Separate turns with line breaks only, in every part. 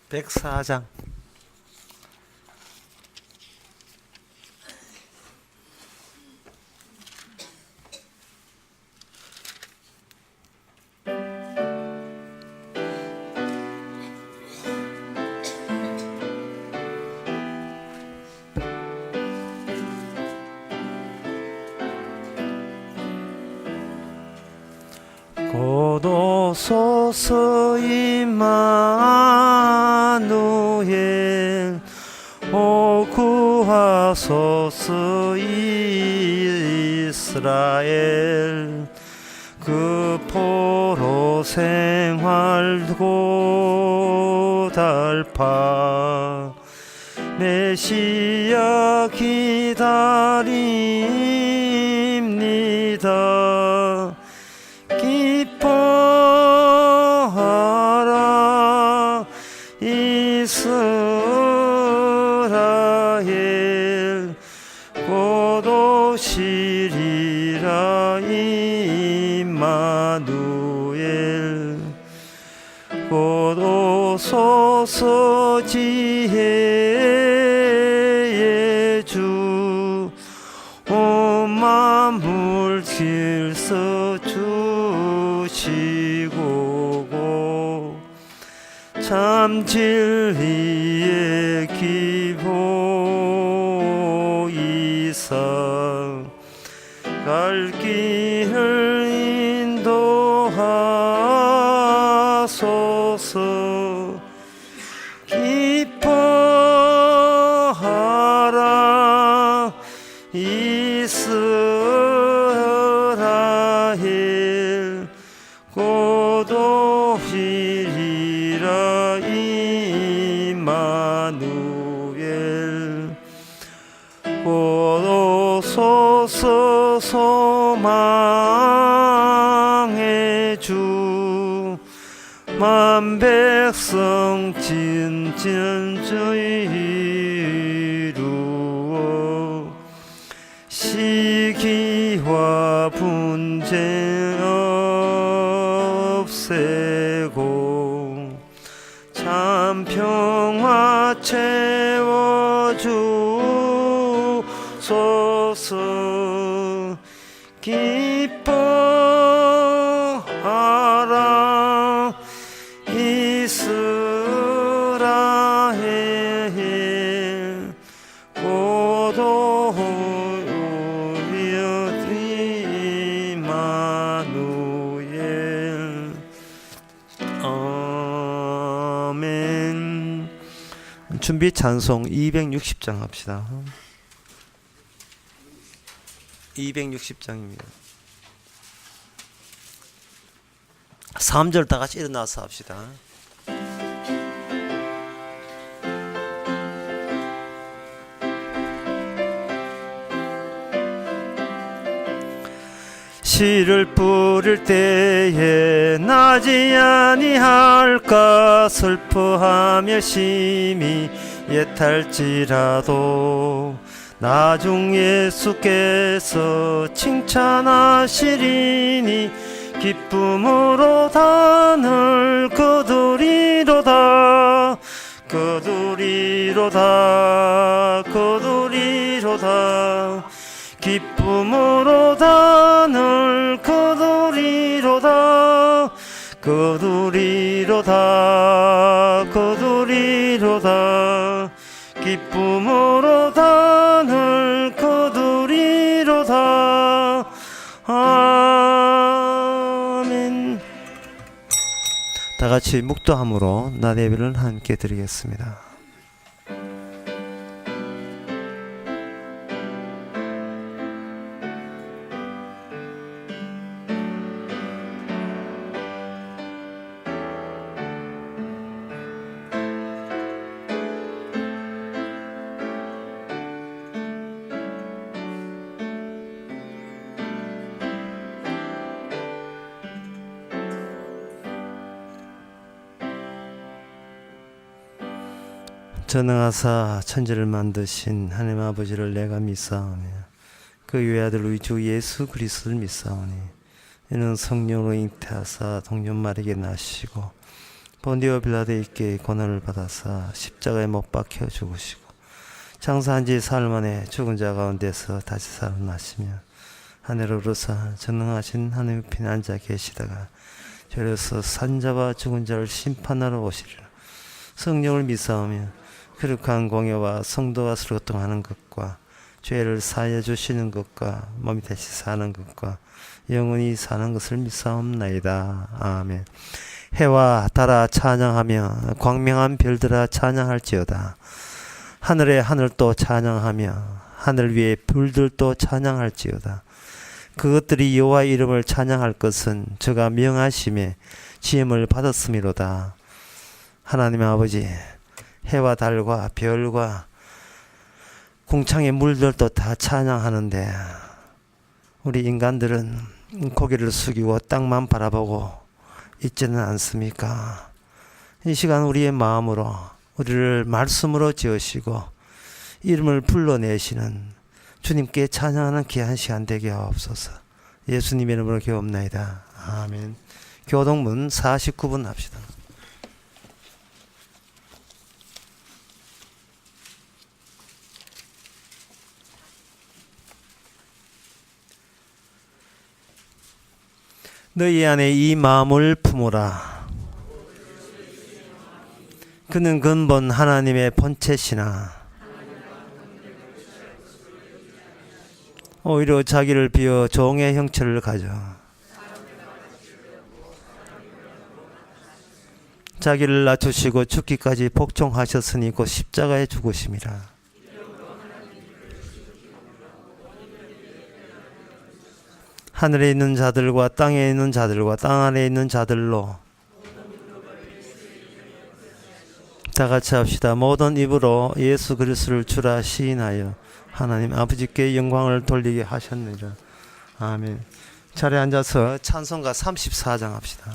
104장. 고도소서 임마누엘 오 구하소서 이스라엘 그 포로 생활 고달파 메시아 기다립니다. 기뻐하라 이스라엘 곧 오시리라 임마누엘 곧 오소서 지혜의 주 온 만물 질서 주시고 참 진리의 기보이사 갈 길을 인도하소서. 기뻐하라 이스라엘 곧 오시리라 임마누엘 곧 오소서 소망의 주 만 백성 진전주의 이루어 시기와 분쟁 없애고 참 평화 채워주소서. 기뻐하라 이스라엘 곧 오리어 임마누엘. 아멘. 준비 찬송 260장 합시다. 260장입니다. 3절 다 같이 일어나서 합시다. 씨를 뿌릴 때에 나지 아니할까 슬퍼하며 심히 애탈지라도 나중 예수께서 칭찬하시리니 기쁨으로 단을 거두리로다 거두리로다 거두리로다. 기쁨으로 단을 거두리로다 거두리로다 거두리로다. 기쁨으로 단을 거두리로다. 아멘. 다 같이 묵도함으로 나 예배를 함께 드리겠습니다. 전능하사 천지를 만드신 하나님 아버지를 내가 믿사오며 그 외아들 우리 주 예수 그리스도를 믿사오니 이는 성령으로 잉태하사 동년 마리게 나시고 본디오 빌라도에게 고난을 받아사 십자가에 못 박혀 죽으시고 장사한 지 사흘 만에 죽은 자 가운데서 다시 살아나시며 하늘로 오르사 전능하신 하늘 우편에 앉아 계시다가 저려서 산자와 죽은 자를 심판하러 오시리라. 성령을 믿사오며 거룩한 공예와 성도와 소통하는 것과 죄를 사하여 주시는 것과 몸이 다시 사는 것과 영원히 사는 것을 믿사옵나이다. 아멘. 해와 달아 찬양하며 광명한 별들아 찬양할지어다. 하늘의 하늘도 찬양하며 하늘 위의 불들도 찬양할지어다. 그것들이 여호와 이름을 찬양할 것은 저가 명하심에 지음을 받았음이로다. 하나님 아버지, 해와 달과 별과 궁창의 물들도 다 찬양하는데 우리 인간들은 고개를 숙이고 땅만 바라보고 있지는 않습니까? 이 시간 우리의 마음으로 우리를 말씀으로 지으시고 이름을 불러내시는 주님께 찬양하는 귀한 시간 되게 하옵소서. 예수님의 이름으로 기도옵나이다. 아멘. 교동문 49분 합시다. 너희 안에 이 마음을 품으라. 그는 근본 하나님의 본체시나 오히려 자기를 비워 종의 형체를 가져 자기를 낮추시고 죽기까지 복종하셨으니 곧 십자가에 죽으심이라. 하늘에 있는 자들과 땅에 있는 자들과 땅 아래에 있는 자들로 다 같이 합시다. 모든 입으로 예수 그리스도를 주라 시인하여 하나님 아버지께 영광을 돌리게 하셨느니라. 아멘. 자리에 앉아서 찬송가 34장 합시다.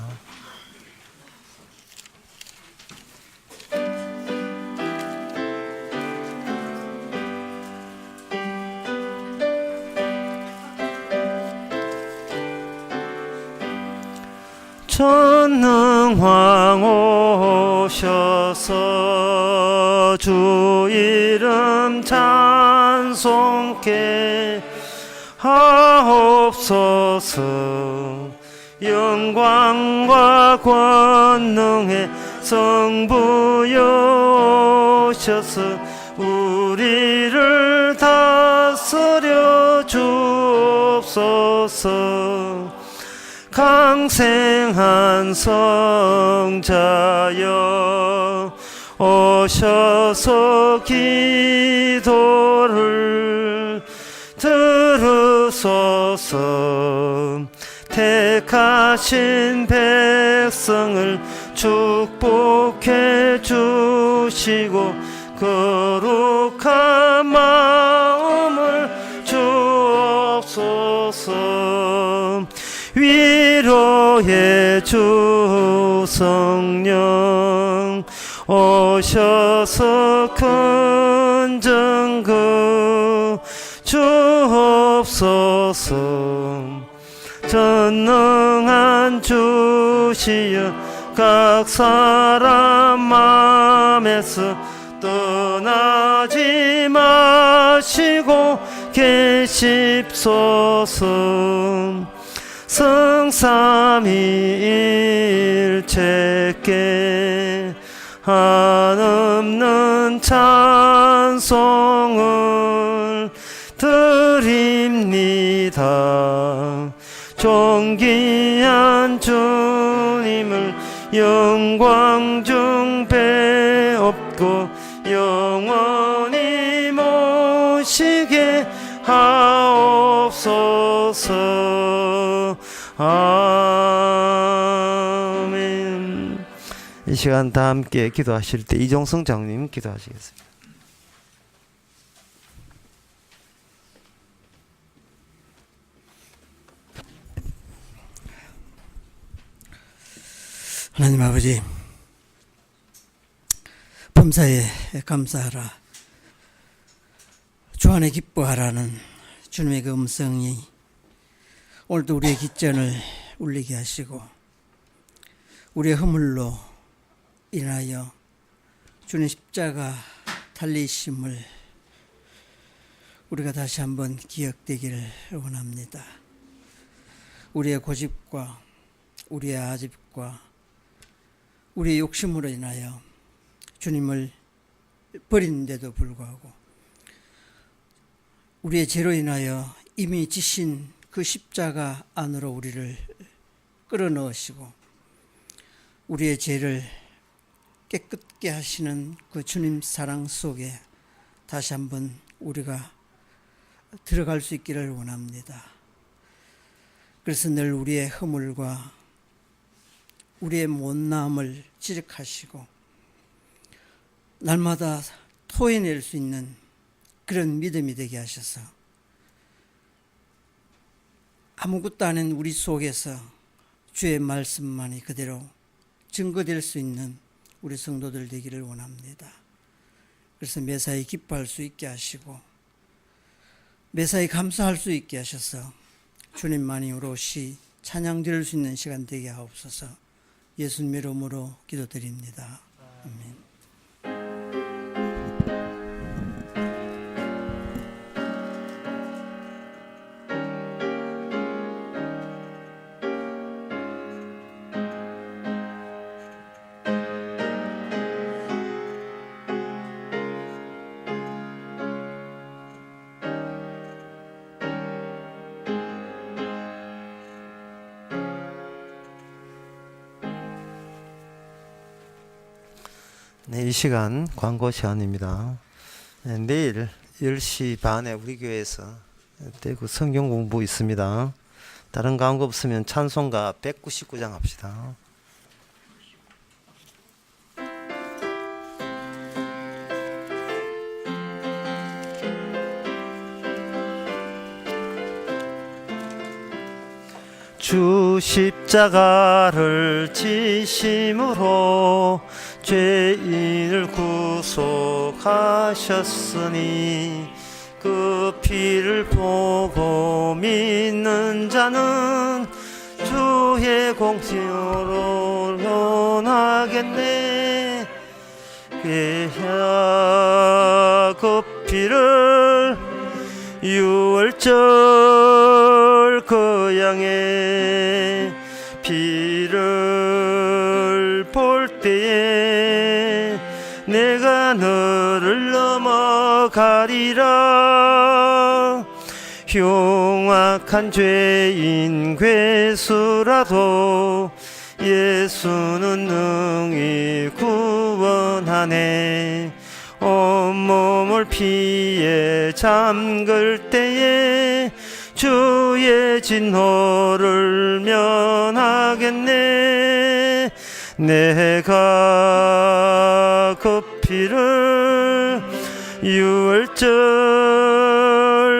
전능왕 오셔서 주 이름 찬송케 하옵소서. 영광과 권능의 성부여 오셔서 우리를 다스려 주옵소서. 강생한 성자여 오셔서 기도를 들으소서. 택하신 백성을 축복해 주시고 거룩한 마음을 주옵소서. 위로의 주 성령 오셔서 큰 증거 주옵소서. 전능한 주시여 각 사람 마음에서 떠나지 마시고 계십소서. 성삼위일체께 한없는 찬송을 드립니다. 존귀한 주님을 영광 중 배옵고 영원히 모시게 하옵소서. 아멘. 이 시간 다 함께 기도하실 때 이종성 장님 기도하시겠습니다.
하나님 아버지, 범사에 감사하라. 주 안에 기뻐하라는 주님의 그 음성이 오늘도 우리의 깃전을 울리게 하시고 우리의 허물로 인하여 주님 십자가 달리심을 우리가 다시 한번 기억되기를 원합니다. 우리의 고집과 우리의 아집과 우리의 욕심으로 인하여 주님을 버리는데도 불구하고 우리의 죄로 인하여 이미 지신 그 십자가 안으로 우리를 끌어넣으시고 우리의 죄를 깨끗게 하시는 그 주님 사랑 속에 다시 한번 우리가 들어갈 수 있기를 원합니다. 그래서 늘 우리의 허물과 우리의 못나음을 지적하시고 날마다 토해낼 수 있는 그런 믿음이 되게 하셔서 아무것도 아닌 우리 속에서 주의 말씀만이 그대로 증거될 수 있는 우리 성도들 되기를 원합니다. 그래서 매사에 기뻐할 수 있게 하시고 매사에 감사할 수 있게 하셔서 주님만이 오롯이 찬양 드릴 수 있는 시간 되게 하옵소서. 예수님의 이름으로 기도드립니다. 아멘.
네, 이 시간 광고 시간입니다. 네, 내일 10시 반에 우리 교회에서 대구 성경 공부 있습니다. 다른 광고 없으면 찬송가 199장 합시다. 주 십자가를 지심으로 죄인을 구속하셨으니 그 피를 보고 믿는 자는 주의 공생으로 변하겠네. 그야 그 피를 유월절 그 양의 피를 볼 때에 내가 너를 넘어가리라. 흉악한 죄인 괴수라도 예수는 능히 구원하네. 온몸을 피에 잠글 때에 주의 진노를 면하겠네. 내가 그 피를 유월절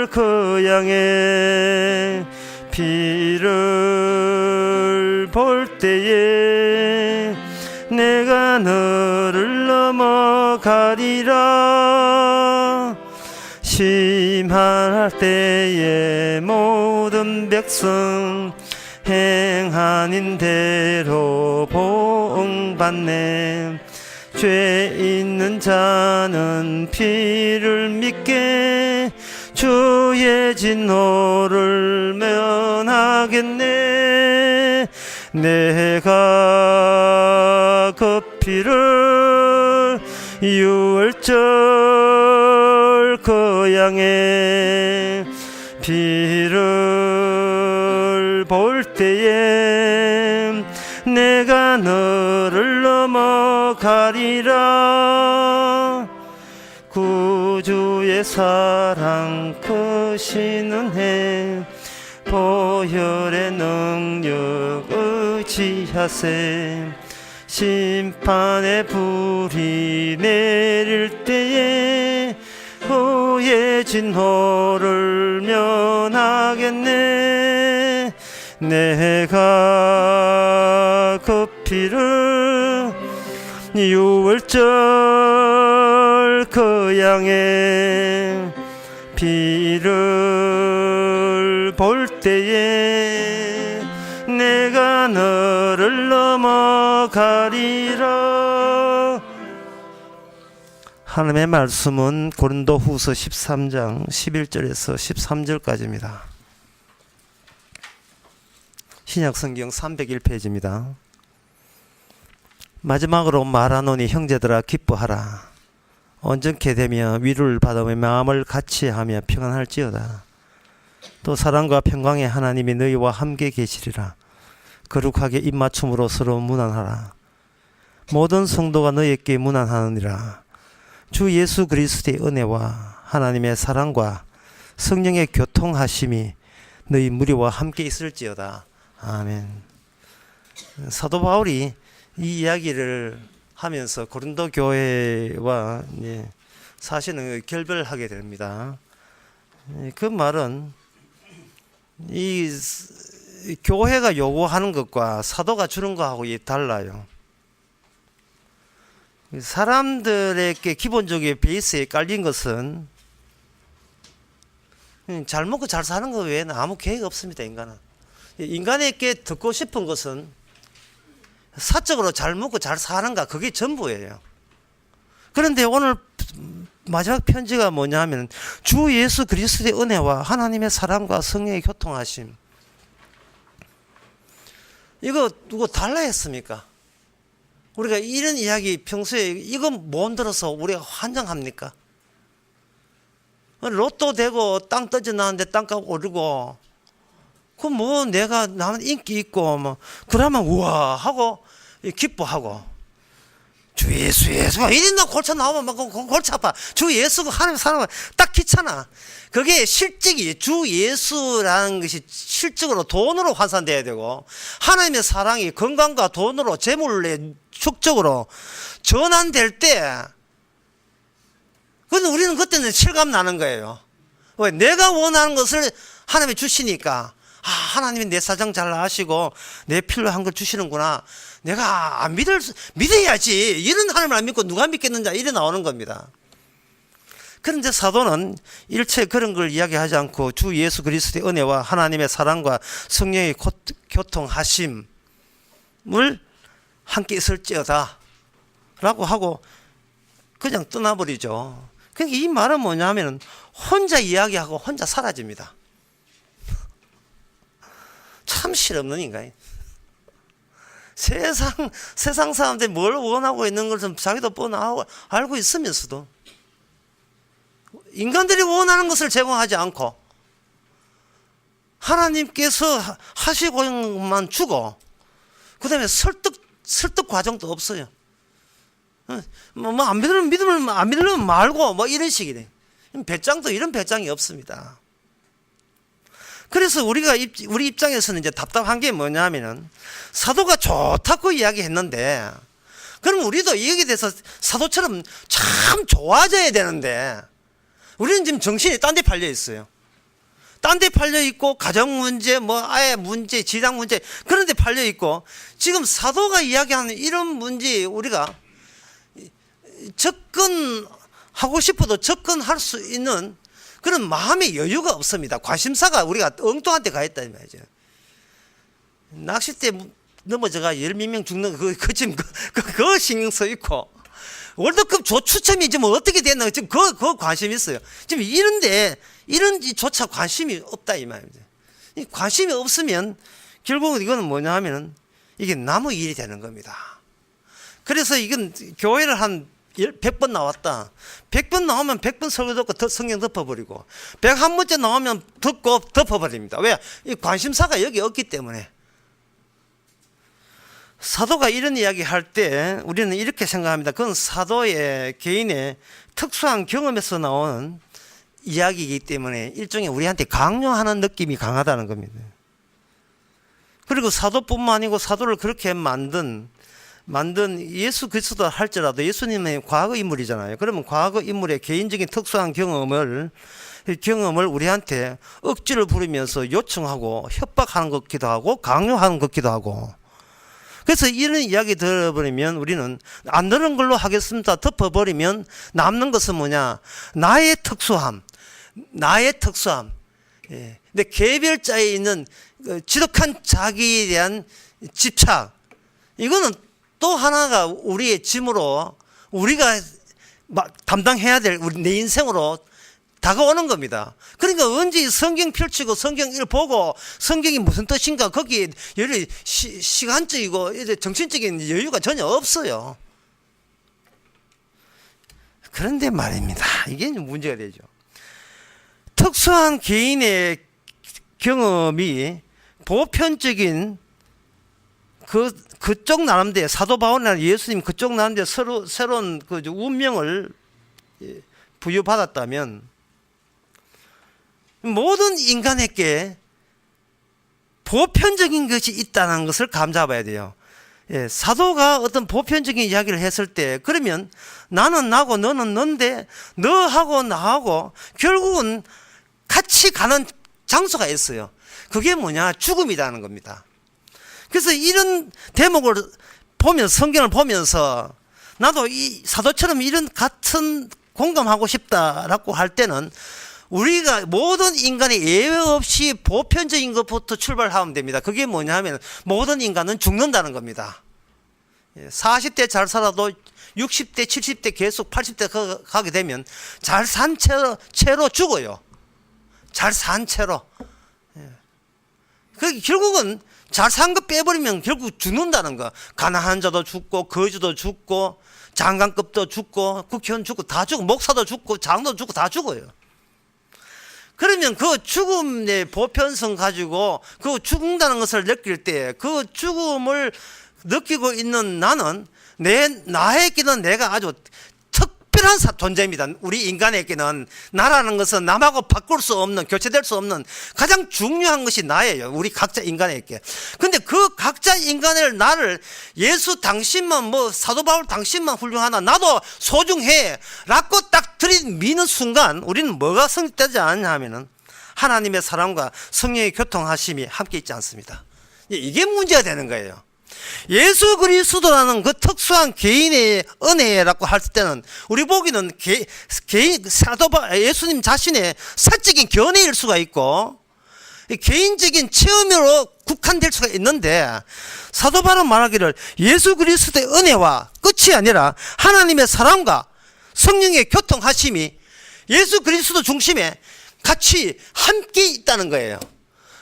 그 양의 피를 볼 때에 내가 너를 넘어가리라. 심판할 때에 모든 백성 행하는 대로 보응받네. 죄 있는 자는 피를 믿게 주의 진노를 면하겠네. 내가 그 피를 유월절 그 양의 피를 볼 때에 내가 너를 넘어가리라. 구주의 사랑 크신 은혜 보혈의 능력 의지하세. 심판의 불이 내릴 때에 후의 진노를 면하겠네. 내가 그 피를 유월절 그 양의 피를 볼 때에 내가 너를 넘어가리라. 하나님의 말씀은 고린도후서 13장 11절에서 13절까지입니다. 신약성경 301페이지입니다. 마지막으로 말하노니 형제들아 기뻐하라. 온전케 되며 위로를 받으며 마음을 같이하며 평안할지어다. 또 사랑과 평강의 하나님이 너희와 함께 계시리라. 거룩하게 입맞춤으로 서로 문안하라. 모든 성도가 너희에게 문안하느니라. 주 예수 그리스도의 은혜와 하나님의 사랑과 성령의 교통하심이 너희 무리와 함께 있을지어다. 아멘. 사도 바울이 이 이야기를 하면서 고린도 교회와 사실은 결별하게 됩니다. 그 말은 이 교회가 요구하는 것과 사도가 주는 것하고 달라요. 사람들에게 기본적인 베이스에 깔린 것은 잘 먹고 잘 사는 것 외에는 아무 계획 없습니다. 인간에게 듣고 싶은 것은 사적으로 잘 먹고 잘 사는가, 그게 전부예요. 그런데 오늘 마지막 편지가 뭐냐 하면 주 예수 그리스도의 은혜와 하나님의 사랑과 성령의 교통하심, 이거 누구 달라 했습니까? 우리가 이런 이야기 평소에 이건 못 들어서 우리가 환장합니까? 로또 되고 땅 떠져나왔는데 땅값 오르고, 그 뭐 내가 나는 인기 있고 뭐 그러면 우와 하고 기뻐하고, 주 예수 이랬나 골차 나오면 막 골치 아파. 주 예수가 하나님 사랑을 딱 귀찮아. 그게 실직이, 주 예수라는 것이 실적으로 돈으로 환산돼야 되고, 하나님의 사랑이 건강과 돈으로 재물의 축적으로 전환될 때, 근데 우리는 그때는 실감 나는 거예요. 왜? 내가 원하는 것을 하나님이 주시니까, 아, 하나님이 내 사정 잘 아시고 내 필요한 걸 주시는구나. 내가 믿어야지. 이런 하나님을 안 믿고 누가 믿겠느냐, 이래 나오는 겁니다. 그런데 사도는 일체 그런 걸 이야기하지 않고 주 예수 그리스도의 은혜와 하나님의 사랑과 성령의 교통하심을 함께 있을지어다 라고 하고 그냥 떠나버리죠. 그러니까 이 말은 뭐냐 하면 혼자 이야기하고 혼자 사라집니다. 참 실없는 인간이. 세상 사람들이 뭘 원하고 있는 걸 좀 자기도 뻔하고 알고 있으면서도 인간들이 원하는 것을 제공하지 않고 하나님께서 하시고 있는 것만 주고, 그 다음에 설득 과정도 없어요. 안 믿으면 말고 뭐 이런 식이네. 배짱도 이런 배짱이 없습니다. 그래서 우리 입장에서는 이제 답답한 게 뭐냐면은, 사도가 좋다고 이야기했는데, 그럼 우리도 여기에 대해서 사도처럼 참 좋아져야 되는데, 우리는 지금 정신이 딴 데 팔려 있어요. 딴 데 팔려 있고, 가정 문제, 뭐 아예 문제, 지당 문제, 그런 데 팔려 있고, 지금 사도가 이야기하는 이런 문제 우리가 접근하고 싶어도 접근할 수 있는 그런 마음의 여유가 없습니다. 관심사가 우리가 엉뚱한 데 가 있다 이 말이죠. 낚싯대 넘어져가 10명 죽는 그거 신경 써 있고, 월드컵 추첨이 지금 어떻게 됐나 지금 그 관심 있어요. 지금 이런 조차 관심이 없다 이 말입니다. 이 관심이 없으면 결국은 이거는 뭐냐 하면은 이게 나무 일이 되는 겁니다. 그래서 이건 교회를 한 100번 나왔다. 100번 나오면 100번 설교 듣고 성경 덮어버리고, 101번째 나오면 듣고 덮어버립니다. 왜? 이 관심사가 여기 없기 때문에. 사도가 이런 이야기 할 때 우리는 이렇게 생각합니다. 그건 사도의 개인의 특수한 경험에서 나오는 이야기이기 때문에 일종의 우리한테 강요하는 느낌이 강하다는 겁니다. 그리고 사도뿐만 아니고 사도를 그렇게 만든 예수 그리스도 할지라도 예수님의 과거 인물이잖아요. 그러면 과거 인물의 개인적인 특수한 경험을 우리한테 억지를 부리면서 요청하고 협박하는 것 같기도 하고 강요하는 것 같기도 하고, 그래서 이런 이야기 들어버리면 우리는 안 들은 걸로 하겠습니다 덮어버리면 남는 것은 뭐냐, 나의 특수함. 예. 근데 개별자에 있는 지독한 자기에 대한 집착, 이거는 또 하나가 우리의 짐으로 우리가 담당해야 될 우리 내 인생으로 다가오는 겁니다. 그러니까 언제 성경 펼치고 성경 보고 성경이 무슨 뜻인가 거기에 시간적이고 이제 정신적인 여유가 전혀 없어요. 그런데 말입니다. 이게 문제가 되죠. 특수한 개인의 경험이 보편적인 그쪽 나름대로 사도 바울이나 예수님 그쪽 나름대로 새로운 그 운명을 부여받았다면 모든 인간에게 보편적인 것이 있다는 것을 감잡아야 돼요. 예, 사도가 어떤 보편적인 이야기를 했을 때 그러면 나는 나고 너는 넌데 너하고 나하고 결국은 같이 가는 장소가 있어요. 그게 뭐냐? 죽음이라는 겁니다. 그래서 이런 대목을 보면 성경을 보면서 나도 이 사도처럼 이런 같은 공감하고 싶다라고 할 때는 우리가 모든 인간이 예외 없이 보편적인 것부터 출발하면 됩니다. 그게 뭐냐 하면 모든 인간은 죽는다는 겁니다. 40대 잘 살아도 60대 70대 계속 80대 가게 되면 잘 산 채로 죽어요. 잘 산 채로. 결국은 잘 산 거 빼버리면 결국 죽는다는 거. 가난한 자도 죽고 거지도 죽고 장관급도 죽고 국회의원 죽고 다 죽고 목사도 죽고 장도 죽고 다 죽어요. 그러면 그 죽음의 보편성 가지고 그 죽는다는 것을 느낄 때 그 죽음을 느끼고 있는 나는 나에게는 내가 아주 특별한 존재입니다. 우리 인간에게는 나라는 것은 남하고 바꿀 수 없는 교체될 수 없는 가장 중요한 것이 나예요. 우리 각자 인간에게. 근데 그 각자 인간을 나를 예수 당신만 사도 바울 당신만 훌륭하나 나도 소중해 라고 딱 들이미는 순간 우리는 뭐가 성립되지 않냐 하면은 하나님의 사랑과 성령의 교통하심이 함께 있지 않습니다. 이게 문제가 되는 거예요. 예수 그리스도라는 그 특수한 개인의 은혜라고 할 때는 우리 보기는 예수님 자신의 사적인 견해일 수가 있고 개인적인 체험으로 국한될 수가 있는데 사도 바울은 말하기를 예수 그리스도의 은혜와 끝이 아니라 하나님의 사랑과 성령의 교통하심이 예수 그리스도 중심에 같이 함께 있다는 거예요.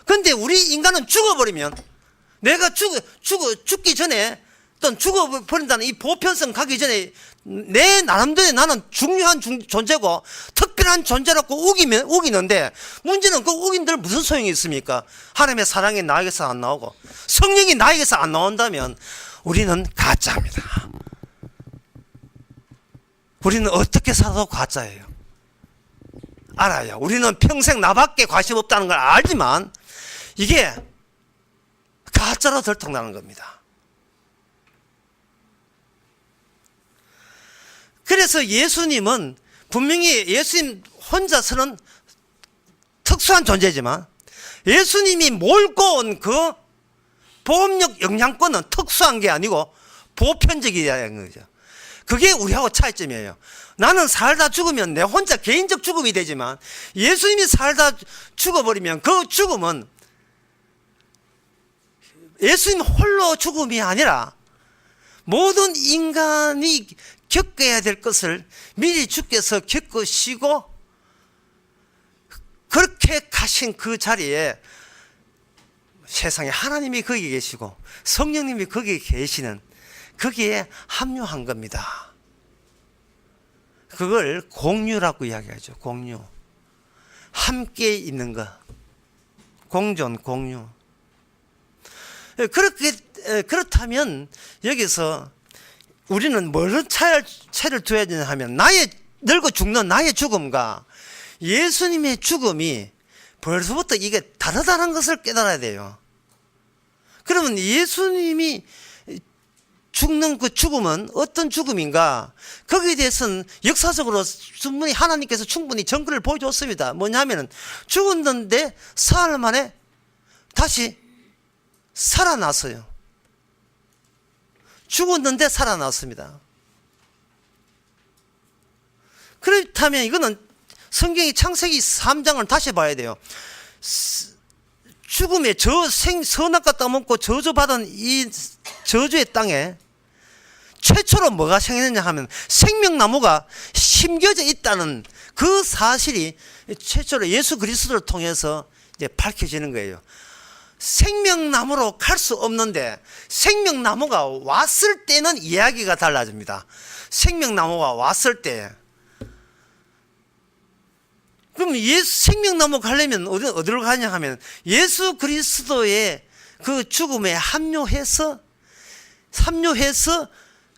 그런데 우리 인간은 죽어버리면 내가 죽기 전에 또는 죽어버린다는 이 보편성 가기 전에 내 나름대로 나는 중요한 존재고 특별한 존재라고 우기는데 문제는 그 우긴들 무슨 소용이 있습니까? 하나님의 사랑이 나에게서 안 나오고 성령이 나에게서 안 나온다면 우리는 가짜입니다. 우리는 어떻게 살아도 가짜예요. 알아요. 우리는 평생 나밖에 관심 없다는 걸 알지만 이게 가짜로 들통나는 겁니다. 그래서 예수님은 분명히 예수님 혼자서는 특수한 존재지만 예수님이 몰고 온 그 보험력 영향권은 특수한 게 아니고 보편적이라는 거죠. 그게 우리하고 차이점이에요. 나는 살다 죽으면 내 혼자 개인적 죽음이 되지만 예수님이 살다 죽어버리면 그 죽음은 예수님 홀로 죽음이 아니라 모든 인간이 겪어야 될 것을 미리 주께서 겪으시고 그렇게 가신 그 자리에 세상에 하나님이 거기 계시고 성령님이 거기 계시는 거기에 합류한 겁니다. 그걸 공유라고 이야기하죠. 공유. 함께 있는 것. 공존, 공유. 그렇다면 여기서 우리는 뭐를 차이를 둬야 되냐 하면 늙어 죽는 나의 죽음과 예수님의 죽음이 벌써부터 이게 다르다는 것을 깨달아야 돼요. 그러면 예수님이 죽는 그 죽음은 어떤 죽음인가? 거기에 대해서는 역사적으로 충분히 하나님께서 충분히 증거를 보여줬습니다. 뭐냐면은 죽었는데 사흘 만에 다시 살아났어요. 죽었는데 살아났습니다. 그렇다면 이거는 성경의 창세기 3장을 다시 봐야 돼요. 죽음의 선악과 따먹고 저주받은 이 저주의 땅에 최초로 뭐가 생겼느냐 하면 생명나무가 심겨져 있다는 그 사실이 최초로 예수 그리스도를 통해서 이제 밝혀지는 거예요. 생명나무로 갈 수 없는데 생명나무가 왔을 때는 이야기가 달라집니다. 생명나무가 왔을 때, 그럼 생명나무 가려면 어디로 가냐 하면 예수 그리스도의 그 죽음에 합류해서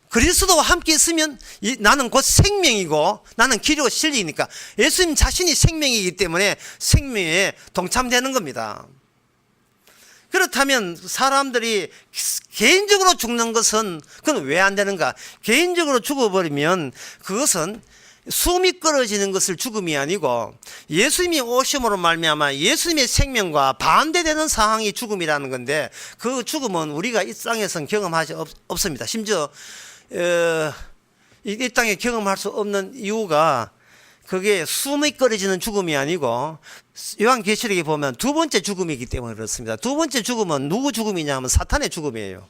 그리스도와 함께 있으면 나는 곧 생명이고 나는 길이고 진리니까 예수님 자신이 생명이기 때문에 생명에 동참되는 겁니다. 그렇다면 사람들이 개인적으로 죽는 것은 그건 왜 안 되는가? 개인적으로 죽어버리면 그것은 숨이 끊어지는 것을 죽음이 아니고 예수님이 오심으로 말미암아 예수님의 생명과 반대되는 상황이 죽음이라는 건데, 그 죽음은 우리가 이 땅에서는 경험하지 없습니다. 심지어 이 땅에 경험할 수 없는 이유가 그게 숨이 끊어지는 죽음이 아니고 요한계시록에 보면 두 번째 죽음이기 때문에 그렇습니다. 두 번째 죽음은 누구 죽음이냐 하면 사탄의 죽음이에요.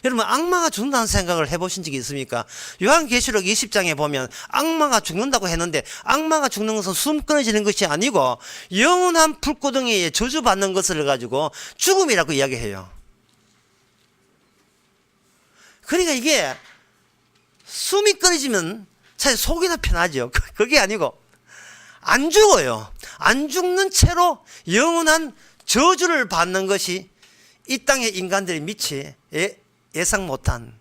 여러분, 악마가 죽는다는 생각을 해보신 적이 있습니까? 요한계시록 20장에 보면 악마가 죽는다고 했는데 악마가 죽는 것은 숨 끊어지는 것이 아니고 영원한 불구덩이에 저주받는 것을 가지고 죽음이라고 이야기해요. 그러니까 이게 숨이 끊어지면 사실 속이나 편하죠. 그게 아니고 안 죽어요. 안 죽는 채로 영원한 저주를 받는 것이 이 땅의 인간들이 미치 예상 못한,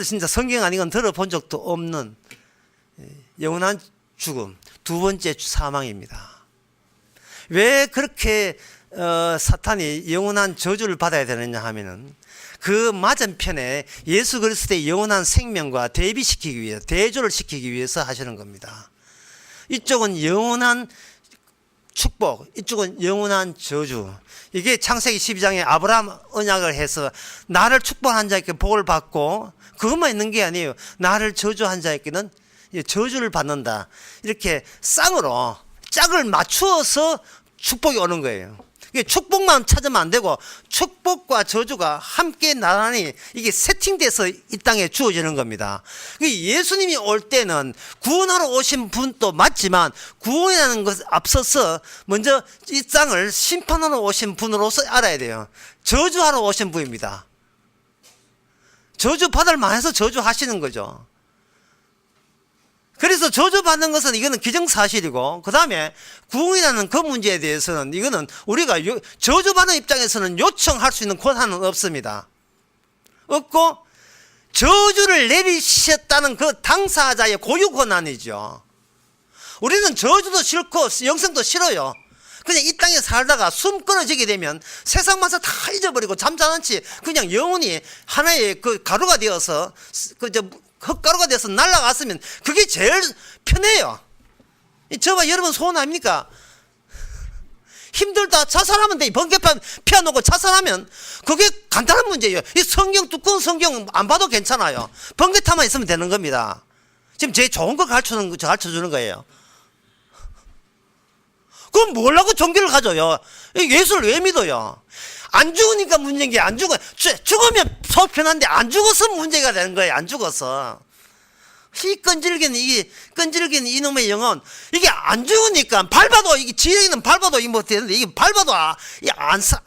진짜 성경 아닌 들어본 적도 없는 영원한 죽음, 두 번째 사망입니다. 왜 그렇게 사탄이 영원한 저주를 받아야 되느냐 하면은 그 맞은편에 예수 그리스도의 영원한 생명과 대비시키기 위해서, 대조를 시키기 위해서 하시는 겁니다. 이쪽은 영원한 축복, 이쪽은 영원한 저주. 이게 창세기 12장에 아브라함 언약을 해서 나를 축복한 자에게 복을 받고 그것만 있는 게 아니에요. 나를 저주한 자에게는 저주를 받는다. 이렇게 쌍으로 짝을 맞추어서 축복이 오는 거예요. 축복만 찾으면 안 되고 축복과 저주가 함께 나란히 이게 세팅돼서 이 땅에 주어지는 겁니다. 예수님이 올 때는 구원하러 오신 분도 맞지만 구원이라는 것 앞서서 먼저 이 땅을 심판하러 오신 분으로서 알아야 돼요. 저주하러 오신 분입니다. 저주 받을 만해서 저주하시는 거죠. 그래서 저주받는 것은 이거는 기정사실이고, 그 다음에 구원이라는 그 문제에 대해서는 이거는 우리가 저주받는 입장에서는 요청할 수 있는 권한은 없습니다. 없고 저주를 내리셨다는 그 당사자의 고유 권한이죠. 우리는 저주도 싫고 영생도 싫어요. 그냥 이 땅에 살다가 숨 끊어지게 되면 세상 맛을 다 잊어버리고 잠잠한치 그냥 영원히 하나의 그 가루가 되어서 흙가루가 돼서 날아갔으면 그게 제일 편해요. 저와 여러분 소원 아닙니까? 힘들다 자살하면 돼. 번개판 피워놓고 자살하면 그게 간단한 문제예요. 이 성경, 두꺼운 성경 안 봐도 괜찮아요. 번개타만 있으면 되는 겁니다. 지금 제일 좋은 거 가르쳐주는 거예요. 그럼 뭐라고 종교를 가져요? 예수를 왜 믿어요? 안 죽으니까 문제인 게, 안 죽어요. 죽으면 속 편한데 안 죽어서 문제가 되는 거예요. 안 죽어서. 이 끈질긴 이놈의 영혼, 이게 안 죽으니까 밟아도, 이게 지혜는 밟아도 이게 뭐 되는데, 이게 밟아도 이게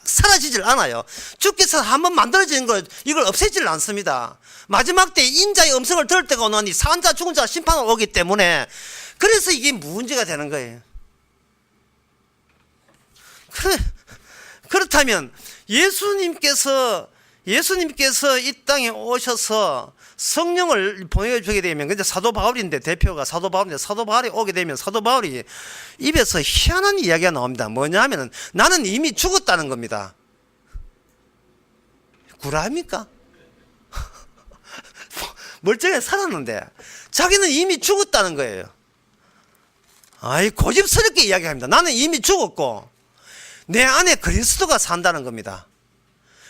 사라지질 않아요. 주께서 한번 만들어지는 걸, 이걸 없애질 않습니다. 마지막 때 인자의 음성을 들을 때가 오나니 산자 죽은 자 심판을 오기 때문에, 그래서 이게 문제가 되는 거예요. 그렇다면 예수님께서 이 땅에 오셔서 성령을 보내주게 되면, 근데 사도 바울인데, 대표가 사도 바울인데, 사도 바울이 오게 되면 사도 바울이 입에서 희한한 이야기가 나옵니다. 뭐냐 하면은 나는 이미 죽었다는 겁니다. 구라입니까? 멀쩡하게 살았는데 자기는 이미 죽었다는 거예요. 아이, 고집스럽게 이야기합니다. 나는 이미 죽었고 내 안에 그리스도가 산다는 겁니다.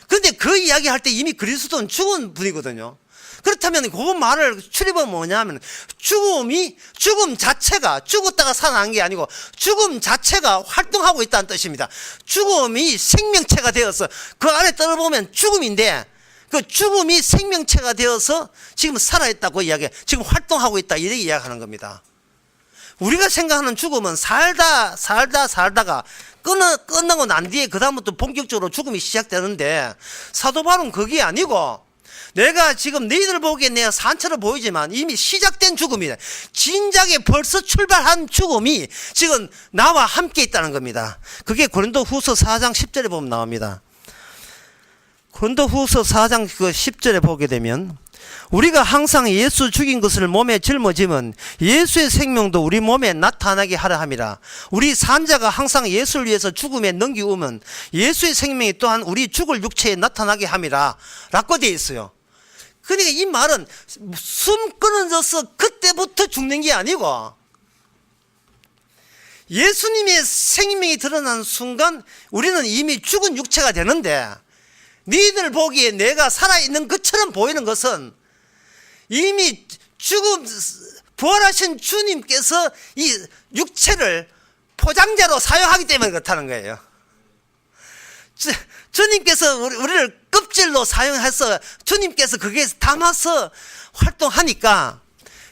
그런데 그 이야기 할 때 이미 그리스도는 죽은 분이거든요. 그렇다면 그 말을 출입은 뭐냐면, 죽음 자체가 죽었다가 살아난 게 아니고 죽음 자체가 활동하고 있다는 뜻입니다. 죽음이 생명체가 되어서 그 안에 들어보면 죽음인데, 그 죽음이 생명체가 되어서 지금 살아있다고 이야기해. 지금 활동하고 있다 이렇게 이야기하는 겁니다. 우리가 생각하는 죽음은 살다가 끝나고 난 뒤에 그 다음부터 본격적으로 죽음이 시작되는데, 사도 바울은 그게 아니고, 내가 지금 너희들 보기에 내가 산처럼 보이지만 이미 시작된 죽음이다. 진작에 벌써 출발한 죽음이 지금 나와 함께 있다는 겁니다. 그게 고린도후서 4장 10절에 보면 나옵니다. 고린도후서 4장 10절에 보게 되면, 우리가 항상 예수 죽인 것을 몸에 짊어지면 예수의 생명도 우리 몸에 나타나게 하려 함이라. 우리 산자가 항상 예수를 위해서 죽음에 넘기우면 예수의 생명이 또한 우리 죽을 육체에 나타나게 함이라 라고 되어 있어요. 그러니까 이 말은 숨 끊어져서 그때부터 죽는 게 아니고, 예수님의 생명이 드러난 순간 우리는 이미 죽은 육체가 되는데, 너희들 보기에 내가 살아있는 것처럼 보이는 것은 이미 부활하신 주님께서 이 육체를 포장재로 사용하기 때문에 그렇다는 거예요. 주님께서 우리를 껍질로 사용해서 주님께서 거기에 담아서 활동하니까,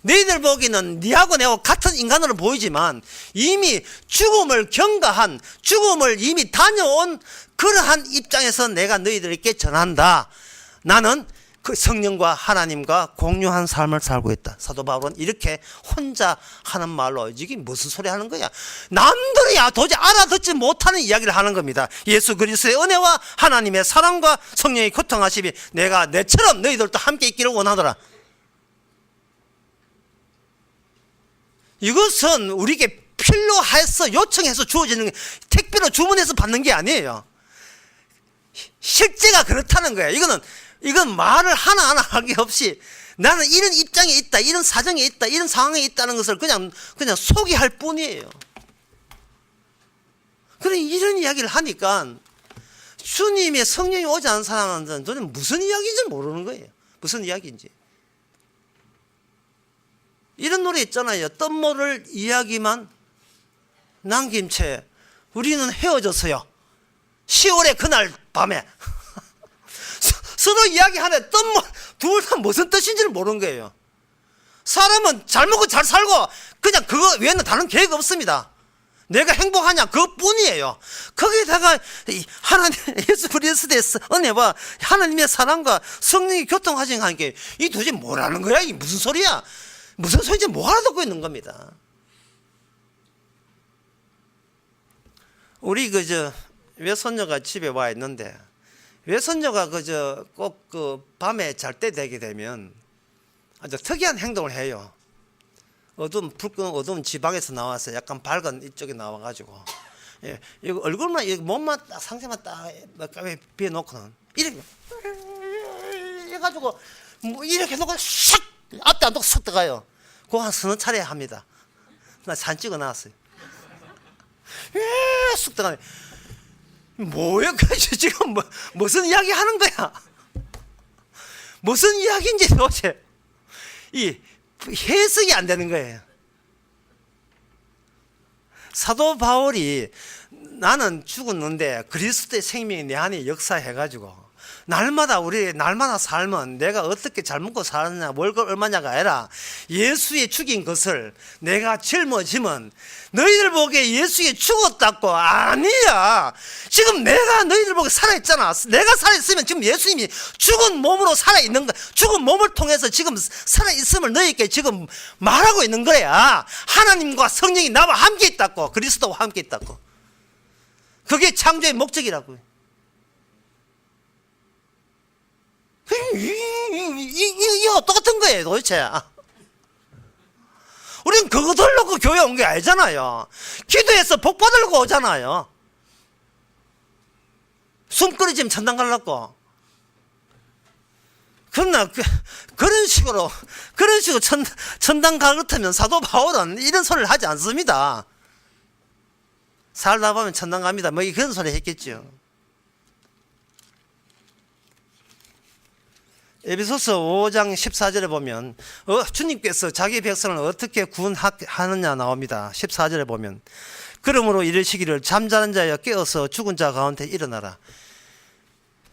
너희들 보기에는 니하고 내하고 같은 인간으로 보이지만 이미 죽음을 경과한, 죽음을 이미 다녀온 그러한 입장에서 내가 너희들에게 전한다. 나는 그 성령과 하나님과 공유한 삶을 살고 있다. 사도 바울은 이렇게 혼자 하는 말로, 이게 무슨 소리 하는 거야? 남들이야 도저히 알아듣지 못하는 이야기를 하는 겁니다. 예수 그리스도의 은혜와 하나님의 사랑과 성령의 교통하심이 내가 내처럼 너희들도 함께 있기를 원하더라. 이것은 우리에게 필요해서 요청해서 주어지는 게, 택배로 주문해서 받는 게 아니에요. 실제가 그렇다는 거예요. 이건 말을 하나하나 하기 없이 나는 이런 입장에 있다, 이런 사정에 있다, 이런 상황에 있다는 것을 그냥 소개할 뿐이에요. 그래, 이런 이야기를 하니까 주님의 성령이 오지 않은 사람한테는 도대체 무슨 이야기인지 모르는 거예요. 무슨 이야기인지. 이런 노래 있잖아요. 뜬모를 이야기만 남긴 채 우리는 헤어졌어요. 10월의 그날 밤에. 서로 이야기하네. 둘 다 무슨 뜻인지를 모르는 거예요. 사람은 잘 먹고 잘 살고 그냥 그거 외에는 다른 계획 없습니다. 내가 행복하냐 그것뿐이에요. 거기다가 하나님 예수 그리스도의 은혜와 하나님의 사랑과 성령이 교통하신 하니까 이 도대체 뭐라는 거야? 이 무슨 소리야? 무슨 소리인지 못 알아듣고 있는 겁니다. 우리 외손녀가 집에 와 있는데, 외손녀가 꼭 밤에 잘 때 되게 되면 아주 특이한 행동을 해요. 어두운 지방에서 나와서 약간 밝은 이쪽에 나와가지고, 예, 이거 얼굴만, 이거 몸만 딱, 상체만 딱 비워놓고는 이렇게 해가지고 뭐 이렇게 해놓고 샥 앞에 안 두고 쏙 들어가요. 그거 한 서너 차례 합니다. 나 사진 찍어 놨어요. 쑥 들어가네. 뭐야, 지금 무슨 이야기 하는 거야? 무슨 이야기인지 도대체 이 해석이 안 되는 거예요. 사도 바울이 나는 죽었는데 그리스도의 생명이 내 안에 역사해가지고 날마다 삶은 내가 어떻게 잘 먹고 살았냐, 월급 얼마냐가 아니라 예수의 죽인 것을 내가 짊어지면 너희들 보기에 예수에 죽었다고. 아니야. 지금 내가 너희들 보기에 살아있잖아. 내가 살아있으면 지금 예수님이 죽은 몸으로 살아있는 거야. 죽은 몸을 통해서 지금 살아있음을 너희에게 지금 말하고 있는 거야. 하나님과 성령이 나와 함께 있다고. 그리스도와 함께 있다고. 그게 창조의 목적이라고요. 이거 똑같은 거예요 도대체. 우리는 그거 들려고 교회 온 게 아니잖아요. 기도해서 복 받으려고 오잖아요. 숨 끊어지면 천당 가려고. 그러나 그런 식으로 천당 가겠다면 사도 바울은 이런 소리를 하지 않습니다. 살다 보면 천당 갑니다. 뭐 그런 소리 했겠죠. 에베소서 5장 14절에 보면 주님께서 자기 백성을 어떻게 구원하느냐 나옵니다. 14절에 보면 그러므로 이르시기를 잠자는 자여 깨어서 죽은 자 가운데 일어나라.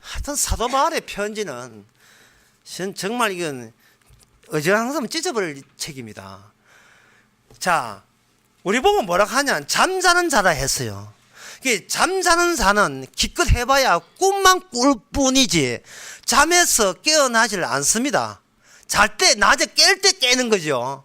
하여튼 사도 바울의 편지는 정말 이건 어지간한 사람 찢어버릴 책입니다. 자, 우리 보고 뭐라 하냐? 잠자는 자라 했어요. 잠자는 자는 기껏 해봐야 꿈만 꿀 뿐이지 잠에서 깨어나질 않습니다. 잘 때, 낮에 깰 때 깨는 거죠.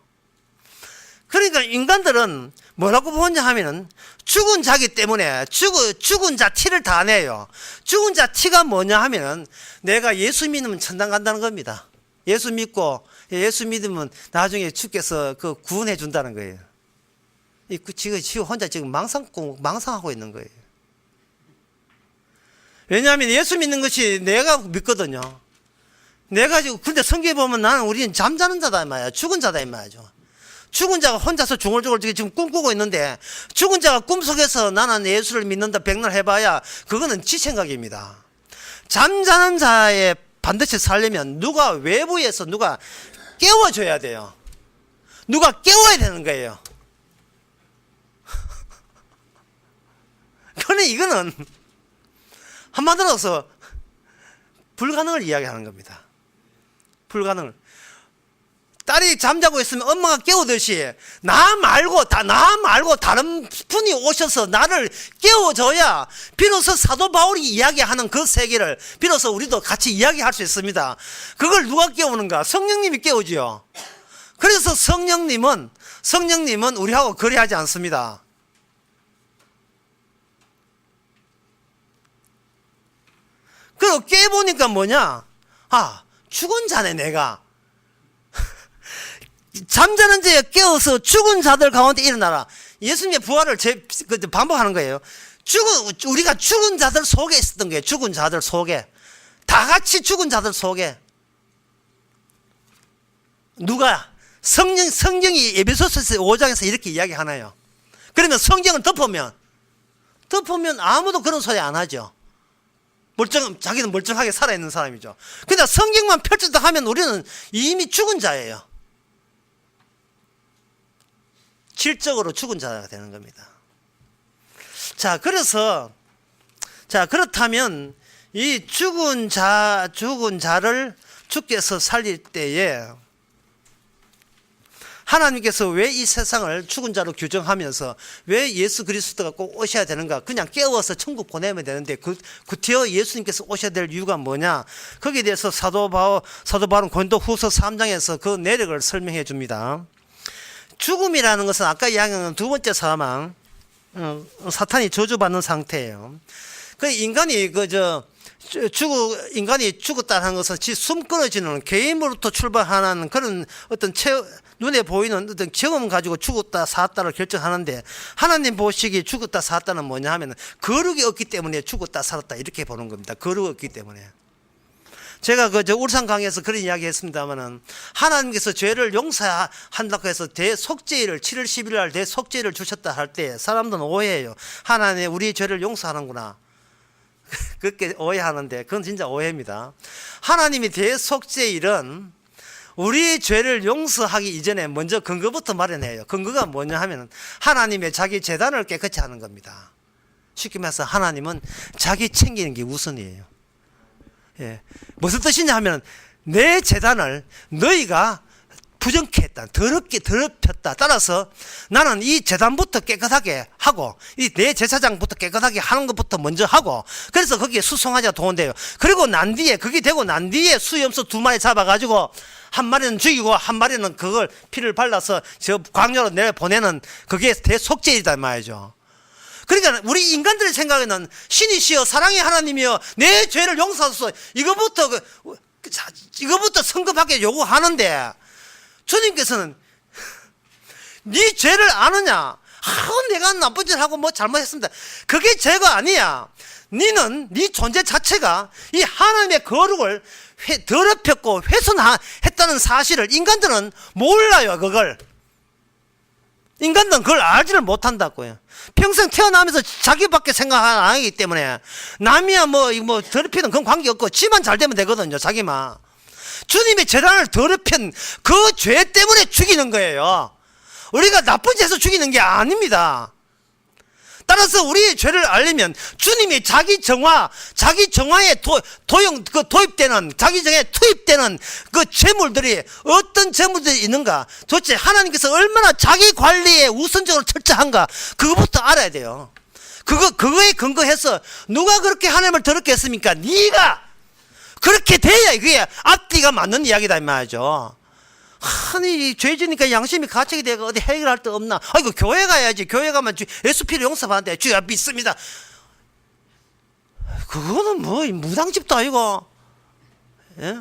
그러니까 인간들은 뭐라고 보냐 하면은 죽은 자기 때문에 죽은 자 티를 다 내요. 죽은 자 티가 뭐냐 하면은 내가 예수 믿으면 천당 간다는 겁니다. 예수 믿으면 나중에 주께서 그 구원해 준다는 거예요. 지금 혼자 지금 망상하고 있는 거예요. 왜냐하면 예수 믿는 것이 내가 믿거든요. 내가 지금, 근데 성경에 보면 우리는 잠자는 자다, 이 말이야. 죽은 자다, 이 말이죠. 죽은 자가 혼자서 중얼중얼 지금 꿈꾸고 있는데, 죽은 자가 꿈속에서 나는 예수를 믿는다, 백날 해봐야, 그거는 지 생각입니다. 잠자는 자에 반드시 살려면 외부에서 누가 깨워줘야 돼요. 누가 깨워야 되는 거예요. 그런데 이거는 한마디로 해서 불가능을 이야기하는 겁니다. 불가능을. 딸이 잠자고 있으면 엄마가 깨우듯이 나 말고 다른 분이 오셔서 나를 깨워줘야 비로소 사도 바울이 이야기하는 그 세계를 비로소 우리도 같이 이야기할 수 있습니다. 그걸 누가 깨우는가? 성령님이 깨우지요. 그래서 성령님은 우리하고 거래하지 않습니다. 그리고 깨보니까 뭐냐? 죽은 자네, 내가. 잠자는 자에 깨어서 죽은 자들 가운데 일어나라. 예수님의 부활을 반복하는 거예요. 우리가 죽은 자들 속에 있었던 거예요. 죽은 자들 속에. 다 같이 죽은 자들 속에. 누가? 성경이 에베소서 5장에서 이렇게 이야기하나요? 그러면 성경을 덮으면 아무도 그런 소리 안 하죠. 자기는 멀쩡하게 살아있는 사람이죠. 근데 성경만 펼쳤다 하면 우리는 이미 죽은 자예요. 질적으로 죽은 자가 되는 겁니다. 그렇다면 이 죽은 자를 주께서 살릴 때에 하나님께서 왜 이 세상을 죽은 자로 규정하면서 왜 예수 그리스도가 꼭 오셔야 되는가? 그냥 깨워서 천국 보내면 되는데 구태여 예수님께서 오셔야 될 이유가 뭐냐? 거기에 대해서 사도 바울은 고린도후서 3장에서 그 내력을 설명해 줍니다. 죽음이라는 것은 아까 이야기한 두 번째 사망, 사탄이 저주받는 상태예요. 인간이 죽었다는 것은 숨 끊어지는 개인으로부터 출발하는 그런 어떤 눈에 보이는 어떤 경험 가지고 죽었다 살았다를 결정하는데, 하나님 보시기에 죽었다 살았다는 뭐냐 하면 거룩이 없기 때문에 죽었다 살았다 이렇게 보는 겁니다. 거룩이 없기 때문에. 제가 울산 강의에서 그런 이야기 했습니다만은, 하나님께서 죄를 용서한다고 해서 대속죄일을 7월 11일 날 대속죄일을 주셨다 할 때 사람들은 오해해요. 하나님 우리 죄를 용서하는구나. 그렇게 오해하는데 그건 진짜 오해입니다. 하나님이 대속죄일은 우리 죄를 용서하기 이전에 먼저 근거부터 마련해요. 근거가 뭐냐 하면 하나님의 자기 재단을 깨끗이 하는 겁니다. 쉽게 말해서 하나님은 자기 챙기는 게 우선이에요. 예. 무슨 뜻이냐 하면 내 재단을 너희가 부정케 했다, 더럽혔다. 따라서 나는 이 재단부터 깨끗하게 하고 이 내 제사장부터 깨끗하게 하는 것부터 먼저 하고, 그래서 거기에 수송아지가 도운돼요. 그리고 난 뒤에 그게 되고 난 뒤에 수염소 2마리 잡아가지고 한 마리는 죽이고 한 마리는 그걸 피를 발라서 저 광야로 내보내는 그게 대속죄이다 말이죠. 그러니까 우리 인간들의 생각에는 신이시여 사랑의 하나님이여 내 죄를 용서하소서 이거부터 성급하게 요구하는데, 주님께서는 네 죄를 아느냐? 내가 나쁜 짓을 하고 뭐 잘못했습니다. 그게 죄가 아니야. 너는 네 존재 자체가 이 하나님의 거룩을 더럽혔고 훼손했다는 사실을 인간들은 몰라요. 그걸 인간들은 그걸 알지를 못한다고요. 평생 태어나면서 자기밖에 생각 안 하기 때문에 남이야 뭐 더럽히는 그건 관계없고 지만 잘 되면 되거든요. 자기만. 주님의 재단을 더럽힌 그 죄 때문에 죽이는 거예요. 우리가 나쁜 짓 해서 죽이는 게 아닙니다. 따라서 우리의 죄를 알려면 주님이 자기 정화에 도입되는, 자기 정화에 투입되는 그 재물들이 어떤 재물들이 있는가, 도대체 하나님께서 얼마나 자기 관리에 우선적으로 철저한가, 그거부터 알아야 돼요. 그거에 근거해서 누가 그렇게 하나님을 더럽게 했습니까? 네가 그렇게 돼야 그게 앞뒤가 맞는 이야기다 이 말이죠. 아니 죄 지니까 양심이 가책이 되고 어디 해결할 데 없나? 아이고 교회 가야지. 교회 가면 예수 피로 용서받는데 주야 믿습니다. 그거는 뭐 무당집도 아니고, 예?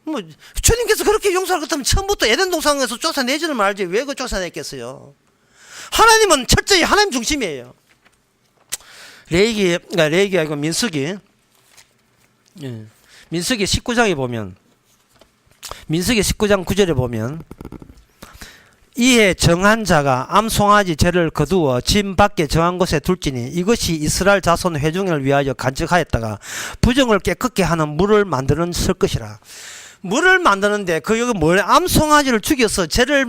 뭐 주님께서 그렇게 용서할 것 같으면 처음부터 에덴 동산에서 쫓아내지는 말지 왜 그 쫓아냈겠어요? 하나님은 철저히 하나님 중심이에요. 레위기 아니고 민수기, 예. 민수기 19장에 보면, 민수기 19장 9절에 보면, 이에 정한 자가 암송아지 죄를 거두어 진 밖에 정한 곳에 둘지니 이것이 이스라엘 자손 회중을 위하여 간직하였다가 부정을 깨끗게 하는 물을 만드는 설 것이라. 물을 만드는데 그 여기 뭐래? 암송아지를 죽여서 죄를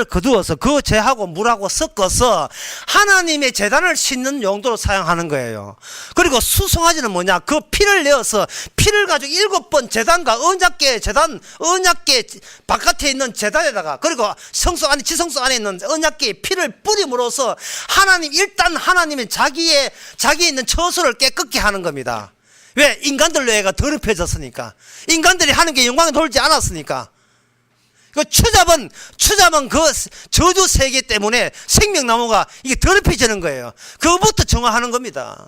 거두어서 그 죄하고 물하고 섞어서 하나님의 제단을 씻는 용도로 사용하는 거예요. 그리고 수송아지는 뭐냐? 그 피를 내어서 피를 가지고 7번 제단과 언약궤 바깥에 있는 제단에다가, 그리고 성소 안에, 지성소 안에 있는 언약궤의 피를 뿌림으로써 일단 하나님의 자기에 있는 처소를 깨끗게 하는 겁니다. 왜? 인간들 뇌가 더럽혀졌으니까. 인간들이 하나님께 영광을 돌지 않았으니까. 그 추잡은 그 저주 세계 때문에 생명나무가 이게 더럽혀지는 거예요. 그거부터 정화하는 겁니다.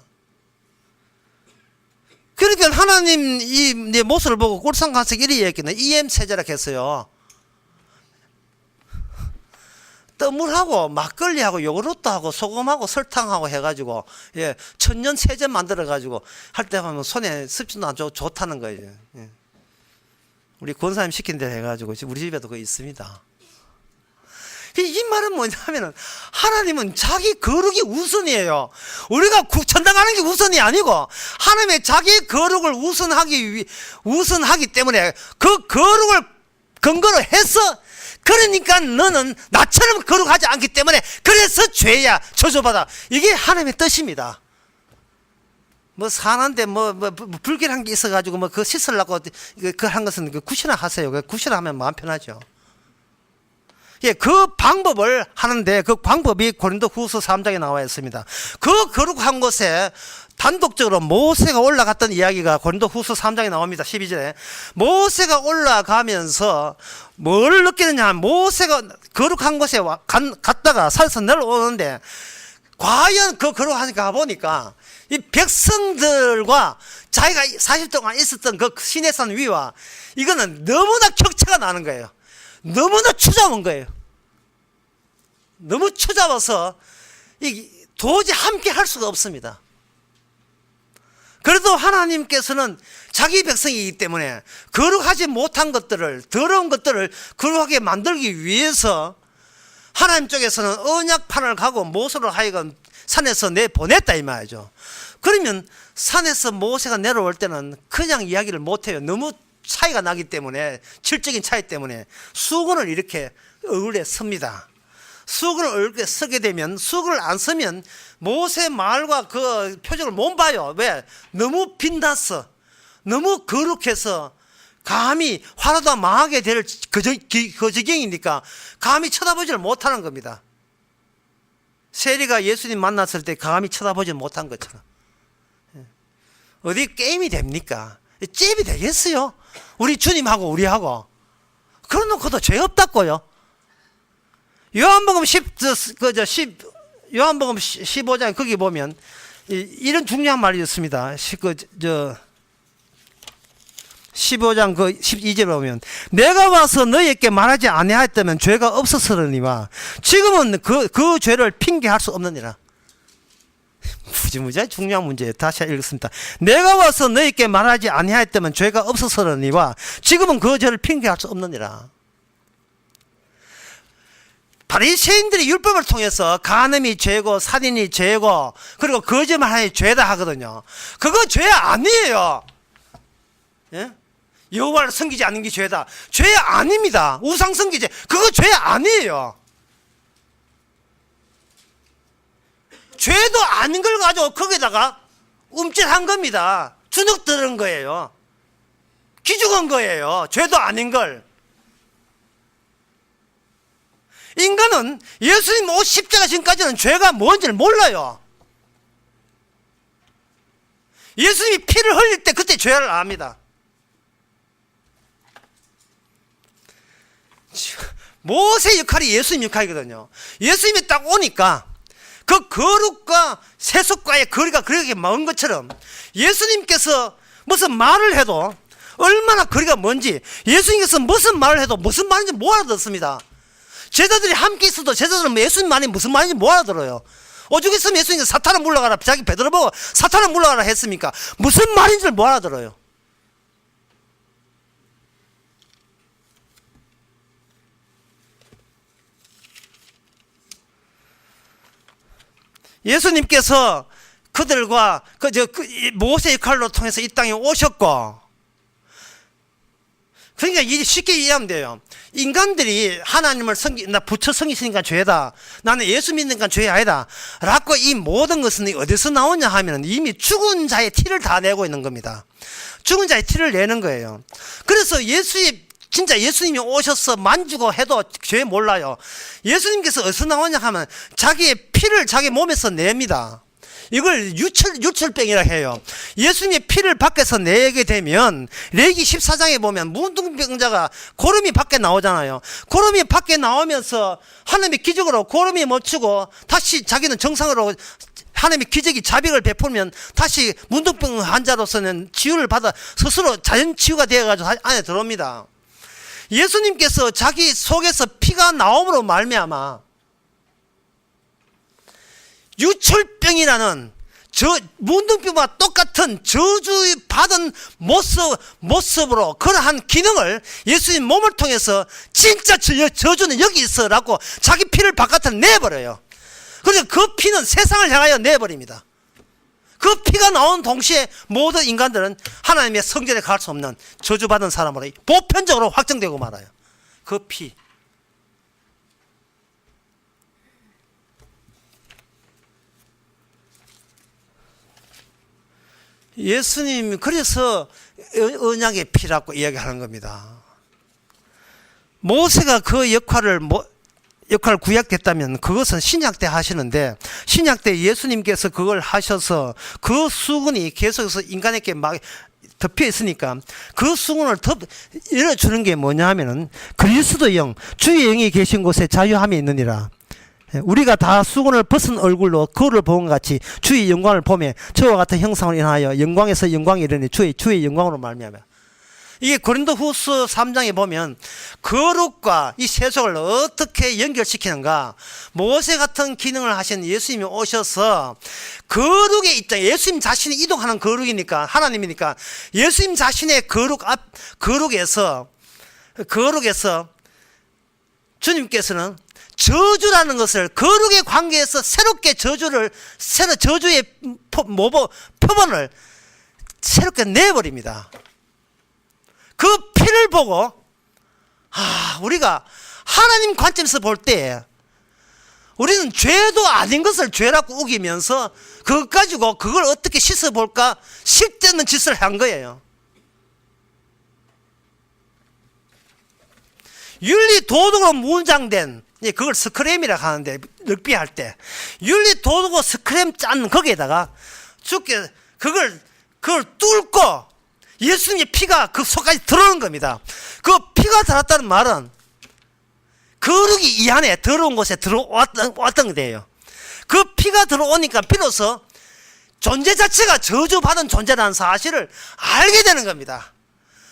그러니까 하나님 내 모습을 보고 꼴상간석 이리 얘기했겠네. EM 세자라 했어요. 떠물하고 막걸리하고 요구르트하고 소금하고 설탕하고 해가지고, 예, 천년 세제 만들어가지고 할 때 보면 손에 습진도 안 좋다는 거예요. 예. 우리 권사님 시킨 대로 해가지고 우리 집에도 그거 있습니다. 이 말은 뭐냐면은 하나님은 자기 거룩이 우선이에요. 우리가 천당 가는 게 우선이 아니고 하나님의 자기 거룩을 우선하기 때문에 그 거룩을 근거로 해서, 그러니까 너는 나처럼 거룩하지 않기 때문에 그래서 죄야 저주받아. 이게 하나님의 뜻입니다. 뭐 사는데 불길한 게 있어가지고 그 씻으려고 그 한 것은 구시나 하세요. 구시나 하면 마음 편하죠. 예, 그 방법을 하는데 그 방법이 고린도후서 3장에 나와 있습니다. 그 거룩한 곳에 단독적으로 모세가 올라갔던 이야기가 고린도후서 3장에 나옵니다. 12절에 모세가 올라가면서 뭘 느끼느냐, 모세가 거룩한 곳에 갔다가 산에서 내려오는데 과연 그 거룩하니까 가보니까 이 백성들과 자기가 40 동안 있었던 그 시내산 위와 이거는 너무나 격차가 나는 거예요. 너무나 추잡은 거예요. 너무 추잡아서 도저히 함께 할 수가 없습니다. 그래도 하나님께서는 자기 백성이기 때문에 거룩하지 못한 것들을, 더러운 것들을 거룩하게 만들기 위해서 하나님 쪽에서는 언약판을 가고 모세로 하여금 산에서 내보냈다 이 말이죠. 그러면 산에서 모세가 내려올 때는 그냥 이야기를 못해요. 너무 차이가 나기 때문에, 질적인 차이 때문에 수건을 이렇게 얼굴에 섭니다. 수건을 얼굴에 쓰게 되면, 수건을 안 쓰면 모세 말과 그 표정을 못 봐요. 왜? 너무 빛났어. 너무 거룩해서 감히 화나다 망하게 될 그 지경이니까 감히 쳐다보지를 못하는 겁니다. 세리가 예수님 만났을 때 감히 쳐다보지 못한 것처럼. 어디 게임이 됩니까? 잽이 되겠어요? 우리 주님하고 우리하고. 그런 놓고도 죄 없다고요. 요한복음 15장 거기 보면 이런 중요한 말이 있습니다. 15장 12절에 보면 내가 와서 너희에게 말하지 아니하였다면 죄가 없었으려니와 지금은 그 죄를 핑계할 수 없느니라. 무지무지하게 중요한 문제예요. 다시 읽겠습니다. 내가 와서 너희에게 말하지 아니하였다면 죄가 없었으려니와 지금은 그 죄를 핑계할 수 없느니라. 바리새인들이 율법을 통해서 간음이 죄고 살인이 죄고 그리고 거짓말이 죄다 하거든요. 그거 죄 아니에요. 예? 여호와를 섬기지 않는 게 죄다. 죄 아닙니다. 우상 섬기지. 그거 죄 아니에요. 죄도 아닌 걸 가지고 거기다가 움찔한 겁니다. 주눅 들은 거예요. 기죽은 거예요. 죄도 아닌 걸. 인간은 예수님 옷 십자가 전까지는 죄가 뭔지를 몰라요. 예수님이 피를 흘릴 때 그때 죄를 압니다. 모세의 역할이 예수님 역할이거든요. 예수님이 딱 오니까 그 거룩과 세속과의 거리가 그렇게 먼 것처럼 예수님께서 무슨 말을 해도 얼마나 거리가 먼지, 예수님께서 무슨 말을 해도 무슨 말인지 못 알아듣습니다. 제자들이 함께 있어도 제자들은 예수님 말이 무슨 말인지 못 알아들어요. 오죽 있으면 예수님께서 사탄을 물러가라, 자기 베드로 보고 사탄을 물러가라 했습니까? 무슨 말인지를 못 알아들어요. 예수님께서 그들과 모세 역할로 통해서 이 땅에 오셨고, 그러니까 이게 쉽게 이해하면 돼요. 인간들이 하나님을 나 부처 섬기시니까 죄다, 나는 예수 믿으니까 죄 아니다 라고 이 모든 것은 어디서 나오냐 하면 이미 죽은 자의 티를 다 내고 있는 겁니다. 죽은 자의 티를 내는 거예요. 그래서 진짜 예수님이 오셔서 만지고 해도 죄 몰라요. 예수님께서 어디서 나오냐 하면 자기의 피를 자기 몸에서 냅니다. 이걸 유철병이라 해요. 예수님의 피를 밖에서 내게 되면 레위기 14장에 보면 문둥병자가 고름이 밖에 나오잖아요. 고름이 밖에 나오면서 하나님의 기적으로 고름이 멈추고 다시 자기는 정상으로 하나님의 기적이 자비를 베풀면 다시 문둥병 환자로서는 치유를 받아 스스로 자연 치유가 되어가지고 안에 들어옵니다. 예수님께서 자기 속에서 피가 나옴으로 말미암아 유철병이라는 문둥병과 똑같은 저주받은 모습으로 그러한 기능을 예수님 몸을 통해서 진짜 저주는 여기 있어라고 자기 피를 바깥으로 내버려요. 그래서 그 피는 세상을 향하여 내버립니다. 그 피가 나온 동시에 모든 인간들은 하나님의 성전에 갈 수 없는 저주받은 사람으로 보편적으로 확정되고 말아요. 그 피. 예수님 그래서 언약의 피라고 이야기하는 겁니다. 모세가 그 역할 구약됐다면 그것은 신약 때 하시는데, 신약 때 예수님께서 그걸 하셔서 그 수군이 계속해서 인간에게 막 덮여 있으니까 그 수군을 열어주는 게 뭐냐 하면은 그리스도 영, 주의 영이 계신 곳에 자유함이 있느니라. 우리가 다 수군을 벗은 얼굴로 거울을 보는 것 같이 주의 영광을 보며 저와 같은 형상을 인하여 영광에서 영광이 이르니 주의 영광으로 말미암아. 이게 고린도후서 3장에 보면 거룩과 이 세속을 어떻게 연결시키는가, 모세 같은 기능을 하신 예수님이 오셔서 거룩의 입장, 예수님 자신이 이동하는 거룩이니까, 하나님이니까 예수님 자신의 거룩에서 주님께서는 저주라는 것을 거룩의 관계에서 새롭게 저주의 표본을 새롭게 내버립니다. 그 피를 보고 우리가 하나님 관점에서 볼 때 우리는 죄도 아닌 것을 죄라고 우기면서 그것 가지고 그걸 어떻게 씻어볼까 쓸데없는 짓을 한 거예요. 윤리 도덕으로 문장된, 그걸 스크램이라고 하는데, 럭비할 때 윤리 도덕으로 스크램 짠 거기에다가 주께 그걸 뚫고 예수님의 피가 그 속까지 들어오는 겁니다. 그 피가 들어왔다는 말은 거룩이 이 안에 더러운 곳에 들어왔던 거예요. 그 피가 들어오니까 비로소 존재 자체가 저주받은 존재라는 사실을 알게 되는 겁니다.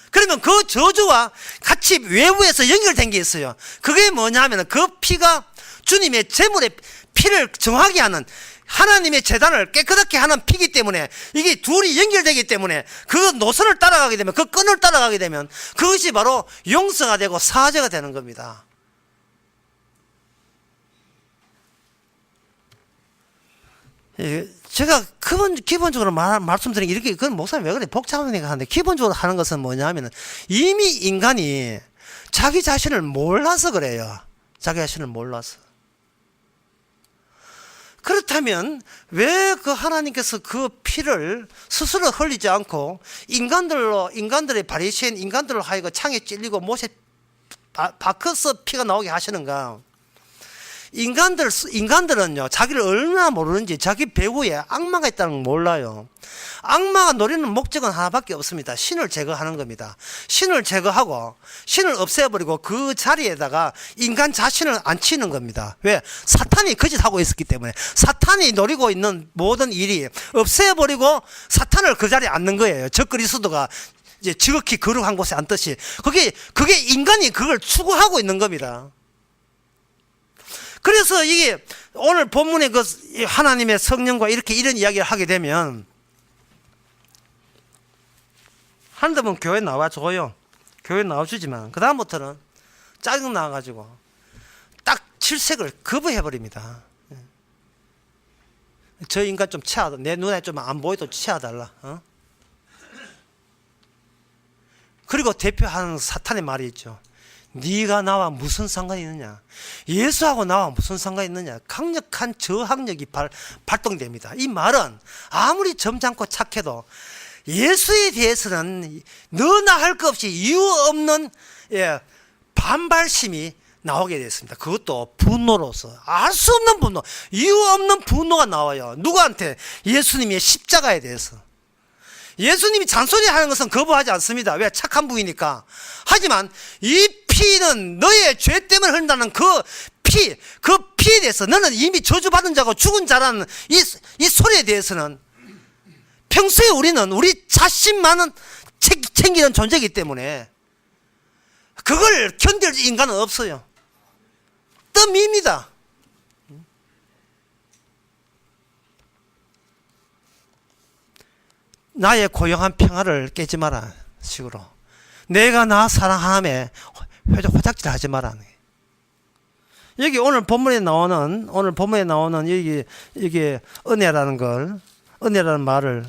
그러면 그 저주와 같이 외부에서 연결된 게 있어요. 그게 뭐냐 하면 그 피가 주님의 제물의 피를 정하게 하는, 하나님의 제단을 깨끗하게 하는 피기 때문에 이게 둘이 연결되기 때문에 그 노선을 따라가게 되면, 그 끈을 따라가게 되면 그것이 바로 용서가 되고 사죄가 되는 겁니다. 제가 기본적으로 말씀드린 게 이렇게, 그건 목사님 왜 그래 복잡하니까 하는데, 기본적으로 하는 것은 뭐냐 하면 이미 인간이 자기 자신을 몰라서 그래요. 자기 자신을 몰라서. 그렇다면 왜 그 하나님께서 그 피를 스스로 흘리지 않고 인간들의 바리새인 인간들로 하여금 창에 찔리고 못에 박혀서 피가 나오게 하시는가? 인간들은요, 자기를 얼마나 모르는지 자기 배후에 악마가 있다는 걸 몰라요. 악마가 노리는 목적은 하나밖에 없습니다. 신을 제거하는 겁니다. 신을 제거하고 신을 없애버리고 그 자리에다가 인간 자신을 앉히는 겁니다. 왜? 사탄이 거짓하고 있었기 때문에. 사탄이 노리고 있는 모든 일이 없애버리고 사탄을 그 자리에 앉는 거예요. 저 그리스도가 이제 지극히 거룩한 곳에 앉듯이. 그게 인간이 그걸 추구하고 있는 겁니다. 그래서 이게 오늘 본문의 그 하나님의 성령과 이런 이야기를 하게 되면 한다면 교회 나와줘요. 교회 나와주지만 그 다음부터는 짜증 나가지고 딱 질색을 거부해버립니다. 저 인간 좀 치워달라. 내 눈에 좀 안 보이도 치워달라. 그리고 대표하는 사탄의 말이 있죠. 네가 나와 무슨 상관이 있느냐? 예수하고 나와 무슨 상관이 있느냐? 강력한 저항력이 발동됩니다. 이 말은 아무리 점잖고 착해도 예수에 대해서는 너나 할 것 없이 이유 없는 반발심이 나오게 됐습니다. 그것도 분노로서 알 수 없는 분노, 이유 없는 분노가 나와요. 누구한테? 예수님의 십자가에 대해서. 예수님이 잔소리하는 것은 거부하지 않습니다. 왜? 착한 분이니까. 하지만 이 피는 너의 죄 때문에 흐른다는 그 피에 대해서 너는 이미 저주받은 자고 죽은 자라는 이 소리에 대해서는 평소에 우리는 우리 자신만은 챙기는 존재이기 때문에 그걸 견딜 인간은 없어요. 뜸입니다. 나의 고용한 평화를 깨지 마라 식으로 내가 나 사랑함에 호작질 하지 마라. 여기 오늘 본문에 나오는 이게 은혜라는 말을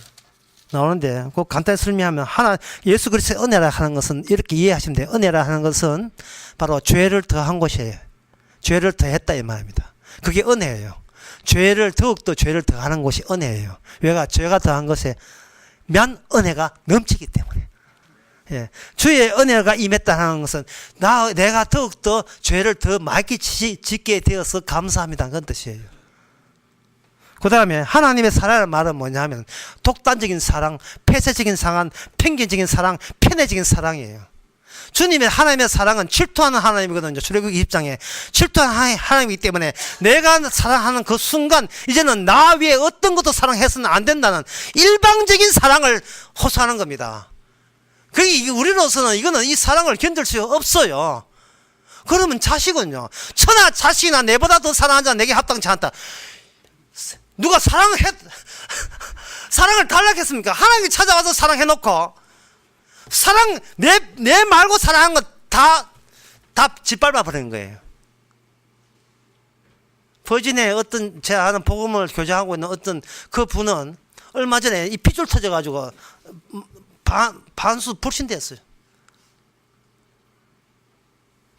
나오는데 그 간단히 설명하면 예수 그리스도의 은혜라 하는 것은 이렇게 이해하시면 돼요. 은혜라 하는 것은 바로 죄를 더한 것이에요. 죄를 더했다 이 말입니다. 그게 은혜예요. 더욱더 죄를 더하는 것이 은혜예요. 죄가 더한 것에 면 은혜가 넘치기 때문에. 주의 은혜가 임했다는 것은 내가 더욱더 죄를 더 많이 짓게 되어서 감사합니다. 그런 뜻이에요. 그 다음에 하나님의 사랑의 말은 뭐냐면 독단적인 사랑, 폐쇄적인 사랑, 편견적인 사랑, 편애적인 사랑이에요. 하나님의 사랑은 질투하는 하나님이거든요. 출애굽기 20장에 질투하는 하나님이기 때문에 내가 사랑하는 그 순간 이제는 나 위에 어떤 것도 사랑해서는 안 된다는 일방적인 사랑을 호소하는 겁니다. 그게 우리로서는 이 사랑을 견딜 수 없어요. 그러면 자식은요. 천하 자식이나 내보다 더 사랑하는 자는 내게 합당치 않다. 누가 사랑을 달라했습니까? 하나님이 찾아와서 사랑해놓고 내 말고 사랑한 거 다 짓밟아 버리는 거예요. 버진에 제가 아는 복음을 교제하고 있는 어떤 그 분은 얼마 전에 이 핏줄 터져가지고 반수 불신됐어요.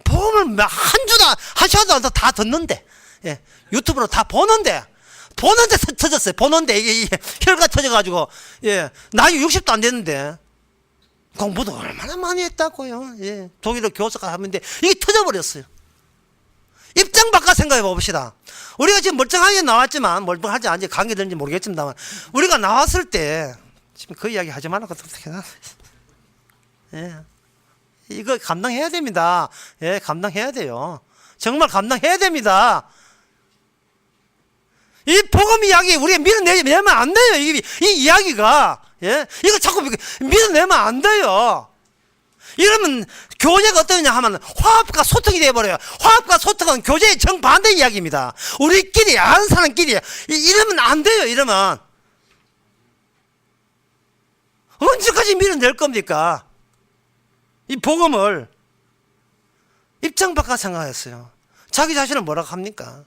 복음을 한 시간도 다 듣는데, 유튜브로 다 보는데 터졌어요. 보는데 이게 혈관 터져가지고, 나이 60도 안 됐는데, 공부도 얼마나 많이 했다고요. 독일어 교사가 하는데 이게 터져버렸어요. 입장 바꿔 생각해 봅시다. 우리가 지금 멀쩡하게 나왔지만, 멀쩡하지 않은지 관계 되는지 모르겠습니다만, 우리가 나왔을 때, 지금 그 이야기 하지 말라고 어떻게 나? 이거 감당해야 됩니다. 감당해야 돼요. 정말 감당해야 됩니다. 이 복음 이야기 우리가 밀어내면 안 돼요. 이 이야기가. 이거 자꾸 밀어내면 안 돼요. 이러면 교제가 어떠냐 하면 화합과 소통이 되어버려요. 화합과 소통은 교제의 정반대 이야기입니다. 우리끼리, 아는 사람끼리. 이러면 안 돼요. 이러면. 언제까지 밀어낼 겁니까? 이 복음을. 입장 바꿔 생각했어요. 자기 자신을 뭐라고 합니까?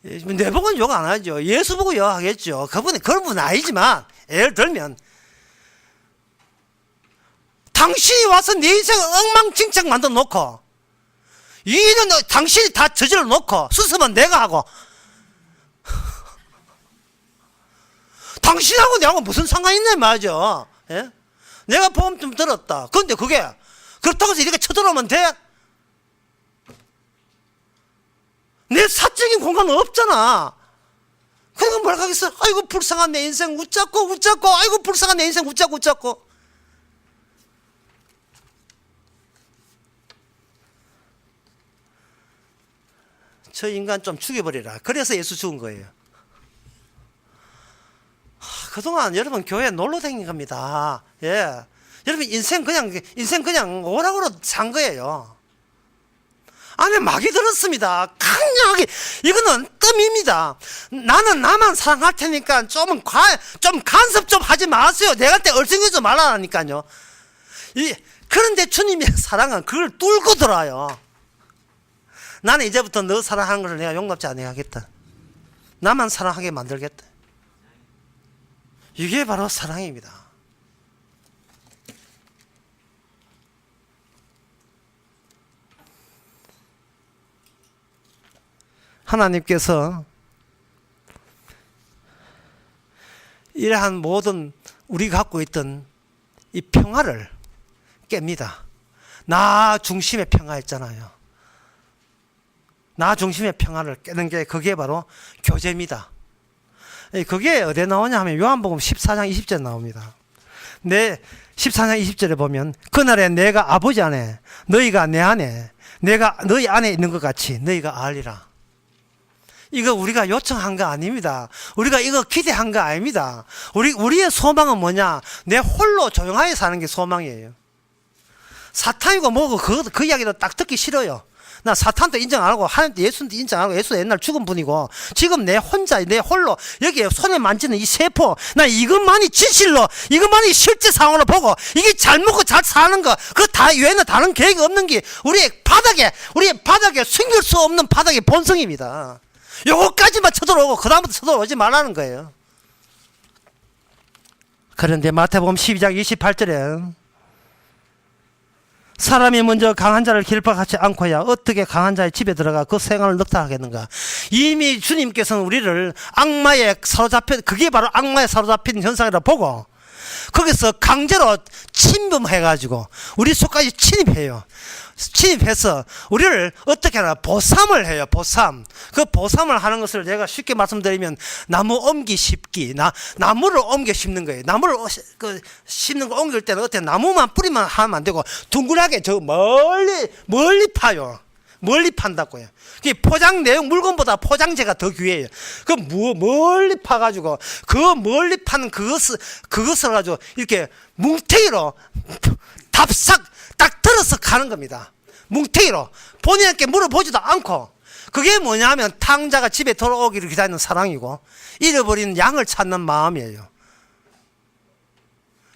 내 보고는 욕 안 하죠. 예수 보고 욕 하겠죠. 그런 분은 아니지만, 예를 들면, 당신이 와서 내 인생을 엉망진창 만들어 놓고, 이 일은 당신이 다 저질러 놓고, 수습은 내가 하고, 당신하고 내하고 무슨 상관이 있냐 말이죠. 예? 내가 보험 좀 들었다. 그런데 그게 그렇다고 해서 이렇게 쳐들어오면 돼? 내 사적인 공간은 없잖아. 그러니까 뭘 하겠어? 아이고 불쌍한 내 인생 웃자고 아이고 불쌍한 내 인생 웃자고. 저 인간 좀 죽여버리라. 그래서 예수 죽은 거예요. 그동안 여러분 교회 놀러 다닌 겁니다. 예. 여러분 인생 그냥 오락으로 산 거예요. 안에 막이 들었습니다. 강력하게. 이거는 뜸입니다. 나는 나만 사랑할 테니까 좀 간섭 좀 하지 마세요. 내가 때 얼쩡해져 말라니까요. 그런데 주님의 사랑은 그걸 뚫고 들어와요. 나는 이제부터 너 사랑하는 것을 내가 용납지 않아야겠다. 나만 사랑하게 만들겠다. 이게 바로 사랑입니다. 하나님께서 이러한 모든 우리가 갖고 있던 이 평화를 깹니다. 나 중심의 평화였잖아요. 나 중심의 평화를 깨는 게 그게 바로 교제입니다. 그게 어디에 나오냐 하면 요한복음 14장 20절에 나옵니다. 14장 20절에 보면 그날에 내가 아버지 안에 너희가 내 안에 내가 너희 안에 있는 것 같이 너희가 알리라. 이거 우리가 요청한 거 아닙니다. 우리가 이거 기대한 거 아닙니다. 우리의 소망은 뭐냐? 내 홀로 조용하게 사는 게 소망이에요. 사탄이고 뭐고 그 이야기도 딱 듣기 싫어요. 나 사탄도 인정 안 하고 하나님도 예수도 인정 안 하고 예수 옛날 죽은 분이고 지금 내 혼자 내 홀로 여기에 손에 만지는 이 세포 나 이것만이 진실로 이것만이 실제 상황으로 보고 이게 잘 먹고 잘 사는 거 그 다 외에는 다른 계획이 없는 게 우리의 바닥에 숨길 수 없는 바닥의 본성입니다. 요거까지만 쳐들어오고 그 다음부터 쳐들어오지 말라는 거예요. 그런데 마태복음 12장 28절에 사람이 먼저 강한 자를 길박하지 않고야 어떻게 강한 자의 집에 들어가 그 생활을 넉탈하겠는가. 이미 주님께서는 우리를 악마에 사로잡힌 그게 바로 악마에 사로잡힌 현상이라 보고 거기서 강제로 침범해가지고 우리 속까지 침입해서 우리를 어떻게 하나 보쌈을 해요. 보쌈. 그 보쌈을 하는 것을 제가 쉽게 말씀드리면 나무 옮기 심기. 나무를 옮겨 심는 거예요. 나무를 심는 거 옮길 때는 어떻게 나무만 뿌리만 하면 안 되고 둥글하게 저 멀리 파요. 멀리 판다고요. 포장 내용 물건보다 포장재가 더 귀해요. 그 멀리 파가지고 그 멀리 파는 그것을 가지고 이렇게 뭉태기로 답싹 딱 들어서 가는 겁니다. 뭉태기로 본인에게 물어보지도 않고. 그게 뭐냐면 탕자가 집에 돌아오기를 기다리는 사랑이고 잃어버린 양을 찾는 마음이에요.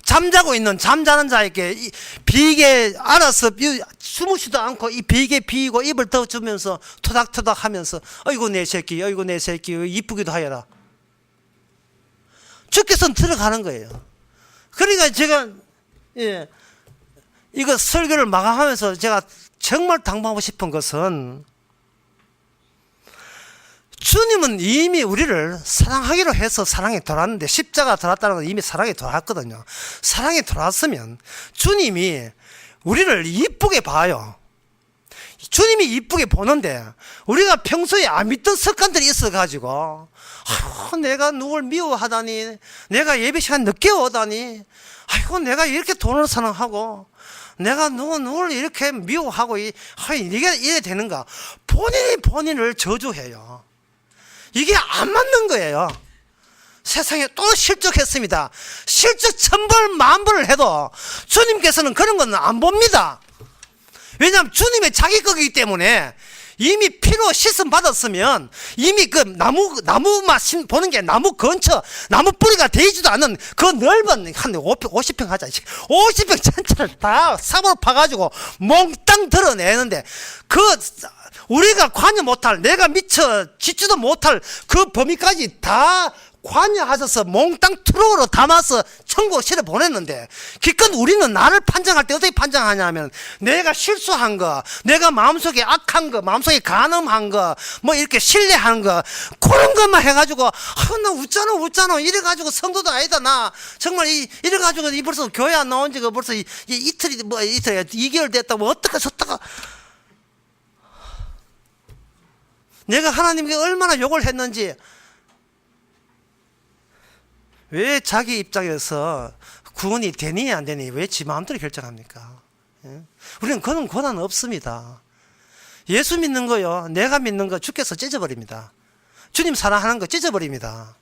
잠자고 있는 잠자는 자에게 비계 알아서 주무지도 않고 이 비계 비고 입을 덮어주면서 토닥토닥 하면서 어이구 내 새끼 이쁘기도 하여라. 주께서는 들어가는 거예요. 그러니까 제가 이거 설교를 마감하면서 제가 정말 당부하고 싶은 것은 주님은 이미 우리를 사랑하기로 해서 사랑에 돌아왔는데 십자가 돌아왔다는 건 이미 사랑에 돌아왔거든요. 사랑에 돌아왔으면 주님이 우리를 이쁘게 봐요. 주님이 이쁘게 보는데 우리가 평소에 안 믿던 습관들이 있어가지고 내가 누굴 미워하다니 내가 예배 시간 늦게 오다니 아이고 내가 이렇게 돈을 사랑하고 내가 누굴 이렇게 미워하고 이게 이래 되는가. 본인이 본인을 저주해요. 이게 안 맞는 거예요. 세상에 또 실족했습니다. 실족 천벌 만벌을 해도 주님께서는 그런 건 안 봅니다. 왜냐하면 주님의 자기 거기 때문에 이미 피로 씻음 받았으면 이미 그 나무만 보는 게 나무 근처 나무 뿌리가 되지도 않은 그 넓은 한 50평 하자 50평 전체를 다 삽으로 파가지고 몽땅 드러내는데 우리가 관여 못할 내가 미처 짓지도 못할 그 범위까지 다 관여하셔서 몽땅 트럭으로 담아서 천국 실어 보냈는데, 기껏 우리는 나를 판정할 때 어떻게 판정하냐면, 내가 실수한 거, 내가 마음속에 악한 거, 마음속에 간음한 거, 뭐 이렇게 신뢰한 거, 그런 것만 해가지고, 나 웃잖아 이래가지고 성도도 아니다. 나 정말 이래가지고 벌써 교회 안 나온 지가 벌써 이틀이 뭐 이틀 2개월 됐다고, 뭐 어떻게 섰다가, 내가 하나님께 얼마나 욕을 했는지. 왜 자기 입장에서 구원이 되니 안 되니 왜 지 마음대로 결정합니까? 예? 우리는 그런 권한 없습니다. 예수 믿는 거요, 내가 믿는 거 주께서 찢어버립니다. 주님 사랑하는 거 찢어버립니다.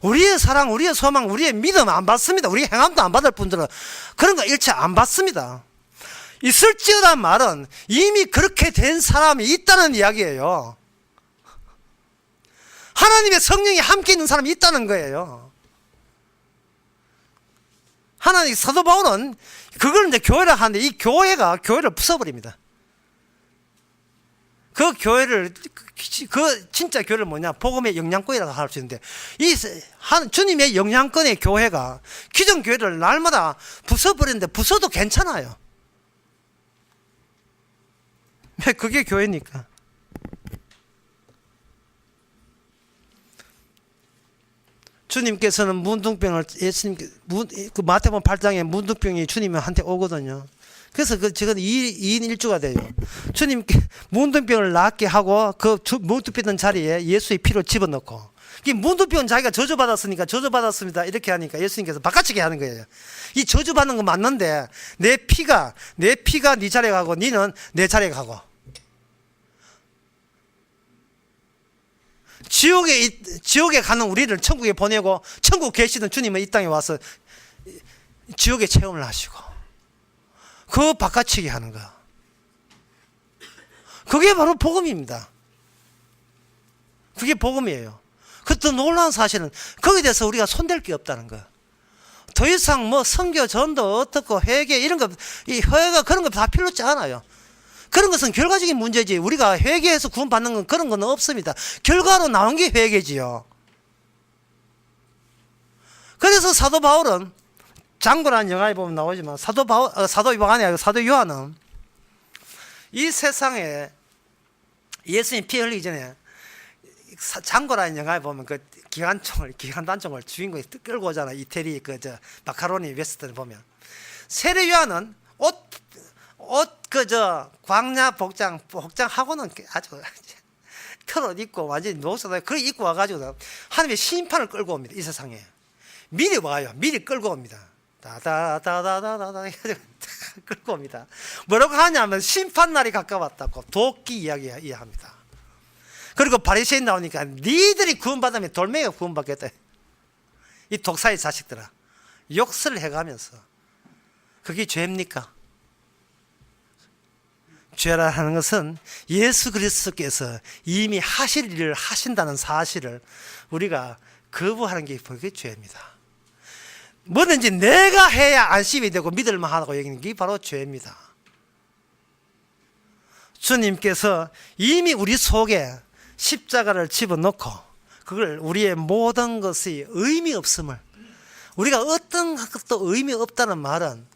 우리의 사랑, 우리의 소망, 우리의 믿음 안 받습니다. 우리 행함도 안 받을 분들은 그런 거 일체 안 받습니다. 있을지어다 말은 이미 그렇게 된 사람이 있다는 이야기예요. 하나님의 성령이 함께 있는 사람이 있다는 거예요. 하나님, 사도 바울은 그걸 이제 교회라 하는데, 이 교회가 교회를 부숴버립니다. 그 교회를, 그 진짜 교회를 뭐냐, 복음의 영양권이라고 할 수 있는데, 이 주님의 영양권의 교회가 기존 교회를 날마다 부숴버리는데, 부숴도 괜찮아요. 왜 그게 교회니까. 주님께서는 문둥병을, 그 마태복음 8장에 문둥병이 주님한테 오거든요. 그래서 지금 2인 1주가 돼요. 주님께 문둥병을 낫게 하고 그 문둥병 자리에 예수의 피로 집어넣고, 이 문둥병은 자기가 저주받았으니까 저주받았습니다 이렇게 하니까 예수님께서 바꿔치기 하는 거예요. 이 저주받는 거 맞는데 내 피가 네 자리에 가고 니는 내 자리에 가고, 지옥에 가는 우리를 천국에 보내고, 천국 계시던 주님은 이 땅에 와서 지옥의 체험을 하시고, 그 바꿔치기 하는 거, 그게 바로 복음입니다. 그게 복음이에요. 그 또 놀라운 사실은 거기에 대해서 우리가 손댈 게 없다는 거. 더 이상 뭐 선교, 전도 어떻고 회개 이런 거, 이 회가 그런 거 다 필요 없지 않아요. 그런 것은 결과적인 문제지, 우리가 회개해서 구원받는 건 그런 건 없습니다. 결과로 나온 게 회개지요. 그래서 사도 바울은, 장고라는 영화에 보면 나오지만, 사도 요한이 아니고 사도 요한은 이 세상에 예수님 피 흘리기 전에 장고라는 영화에 보면 그 기관단총을 주인공이 끌고 오잖아. 이태리 마카로니 웨스턴 보면, 세례 요한은 광야 복장하고는 아주 털옷 입고 완전히 노숙하다 그걸 입고 와가지고 하나님의 심판을 끌고 옵니다. 이 세상에 미리 와요. 미리 끌고 옵니다. 다다다다다다 해가지고 끌고 옵니다. 뭐라고 하냐면 심판날이 가까웠다고 도끼 이야기합니다. 그리고 바리새인 나오니까 니들이 구원받으면 돌멩이가 구원받겠다. 이 독사의 자식들아, 욕설을 해가면서. 그게 죄입니까? 죄라 하는 것은 예수 그리스도께서 이미 하실 일을 하신다는 사실을 우리가 거부하는 게 그게 죄입니다. 뭐든지 내가 해야 안심이 되고 믿을만하다고 여기는 게 바로 죄입니다. 주님께서 이미 우리 속에 십자가를 집어넣고, 그걸 우리의 모든 것이 의미 없음을, 우리가 어떤 것도 의미 없다는 말은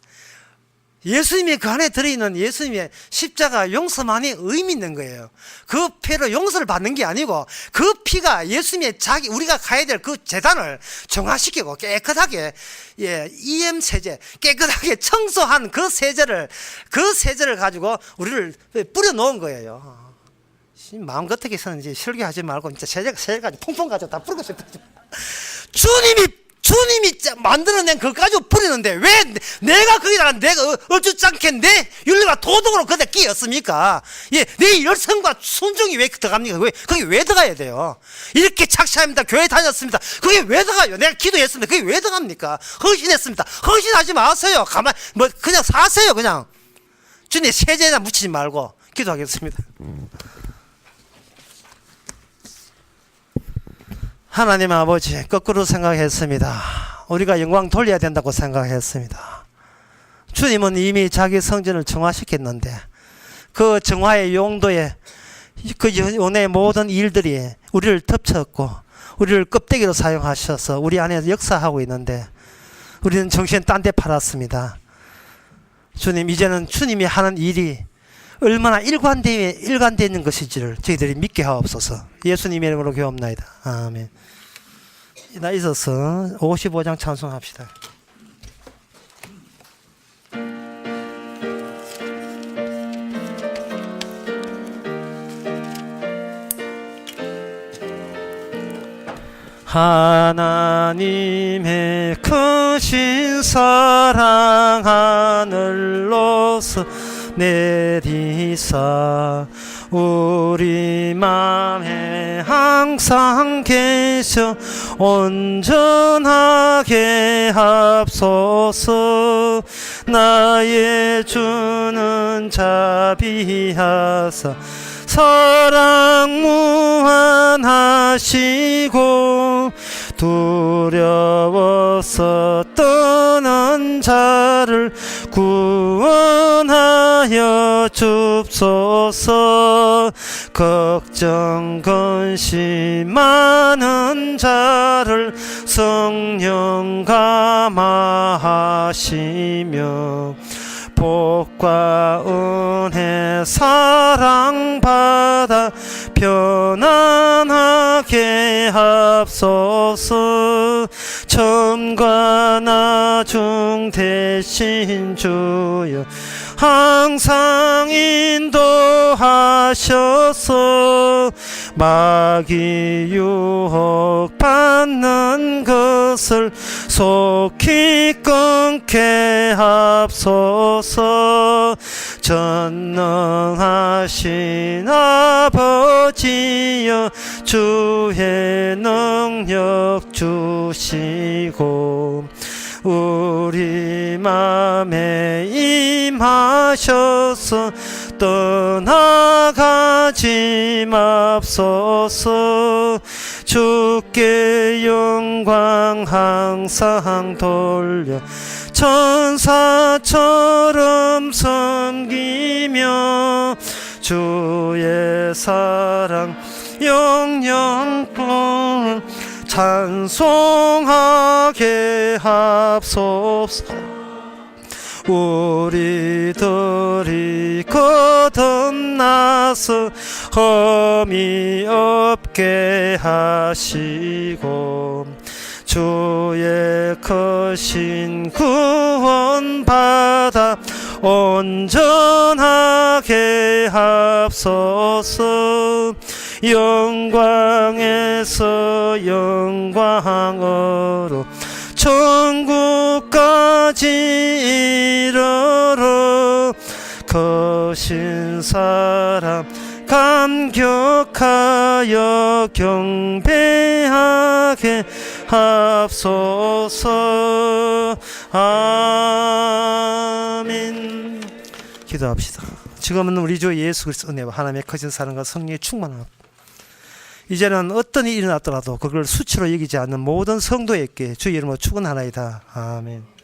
예수님이 그 안에 들어있는 예수님의 십자가 용서만이 의미 있는 거예요. 그 피로 용서를 받는 게 아니고, 그 피가 예수님의 우리가 가야 될 그 재단을 정화시키고 깨끗하게, EM 세제, 깨끗하게 청소한 그 세제를 가지고 우리를 뿌려 놓은 거예요. 마음 같게 서는지 설교하지 말고 진짜 세제 가지고 퐁퐁 가지고 다 뿌리고 싶어요. 주님이 만들어낸 그거 가지고 뿌리는데 왜 내가 거기다가 내가 어쩌짱게 내 윤리가 도덕으로 그대 끼었습니까? 내 열성과 순종이 왜 들어갑니까? 거기 왜 들어가야 돼요? 이렇게 착시합니다. 교회 다녔습니다. 그게 왜 들어가요? 내가 기도했습니다. 그게 왜 들어갑니까? 헌신했습니다. 헌신하지 마세요. 그냥 사세요. 그냥 주님 세제나 묻히지 말고 기도하겠습니다. 하나님 아버지, 거꾸로 생각했습니다. 우리가 영광 돌려야 된다고 생각했습니다. 주님은 이미 자기 성전을 정화시켰는데, 그 정화의 용도에 그 연의 모든 일들이 우리를 덮쳤고, 우리를 껍데기로 사용하셔서 우리 안에서 역사하고 있는데 우리는 정신 딴 데 팔았습니다. 주님, 이제는 주님이 하는 일이 얼마나 일관되어 있는 것인지를 저희들이 믿게 하옵소서. 예수님의 이름으로 기도합나이다. 아멘. 나 있어서 55장 찬송합시다. 하나님의 크신 사랑 하늘로서 내리사 우리 맘에 항상 계셔 온전하게 합소서. 나의 주는 자비하사 사랑 무한하시고 두려워서 떠난 자를 구원하여 줍소서. 걱정 근심 많은 자를 성령 감화하시며 복과 은혜 사랑받아 편안하게 합소서. 처음과 나중 대신 주여 항상 인도하셔서 마귀 유혹받는 것을 속히 끊게 합소서. 전능하신 아버지여 주의 능력 주시고 우리 맘에 임하셔서 떠나가지 맙소서. 주께 영광 항상 돌려 천사처럼 섬기며 주의 사랑 영영권 찬송하게 합소서. 우리들이 거듭나서 험이 없게 하시고 주의 크신 구원 받아 온전하게 합소서. 영광에서 영광으로 천국까지 이르러 거신 사람 감격하여 경배하게 합소서. 아멘. 기도합시다. 지금은 우리 주 예수 그리스도 은혜와 하나님의 크신 사랑과 성령의 충만함, 이제는 어떤 일이 일어났더라도 그걸 수치로 여기지 않는 모든 성도에게 주의 이름으로 축원하나이다. 아멘.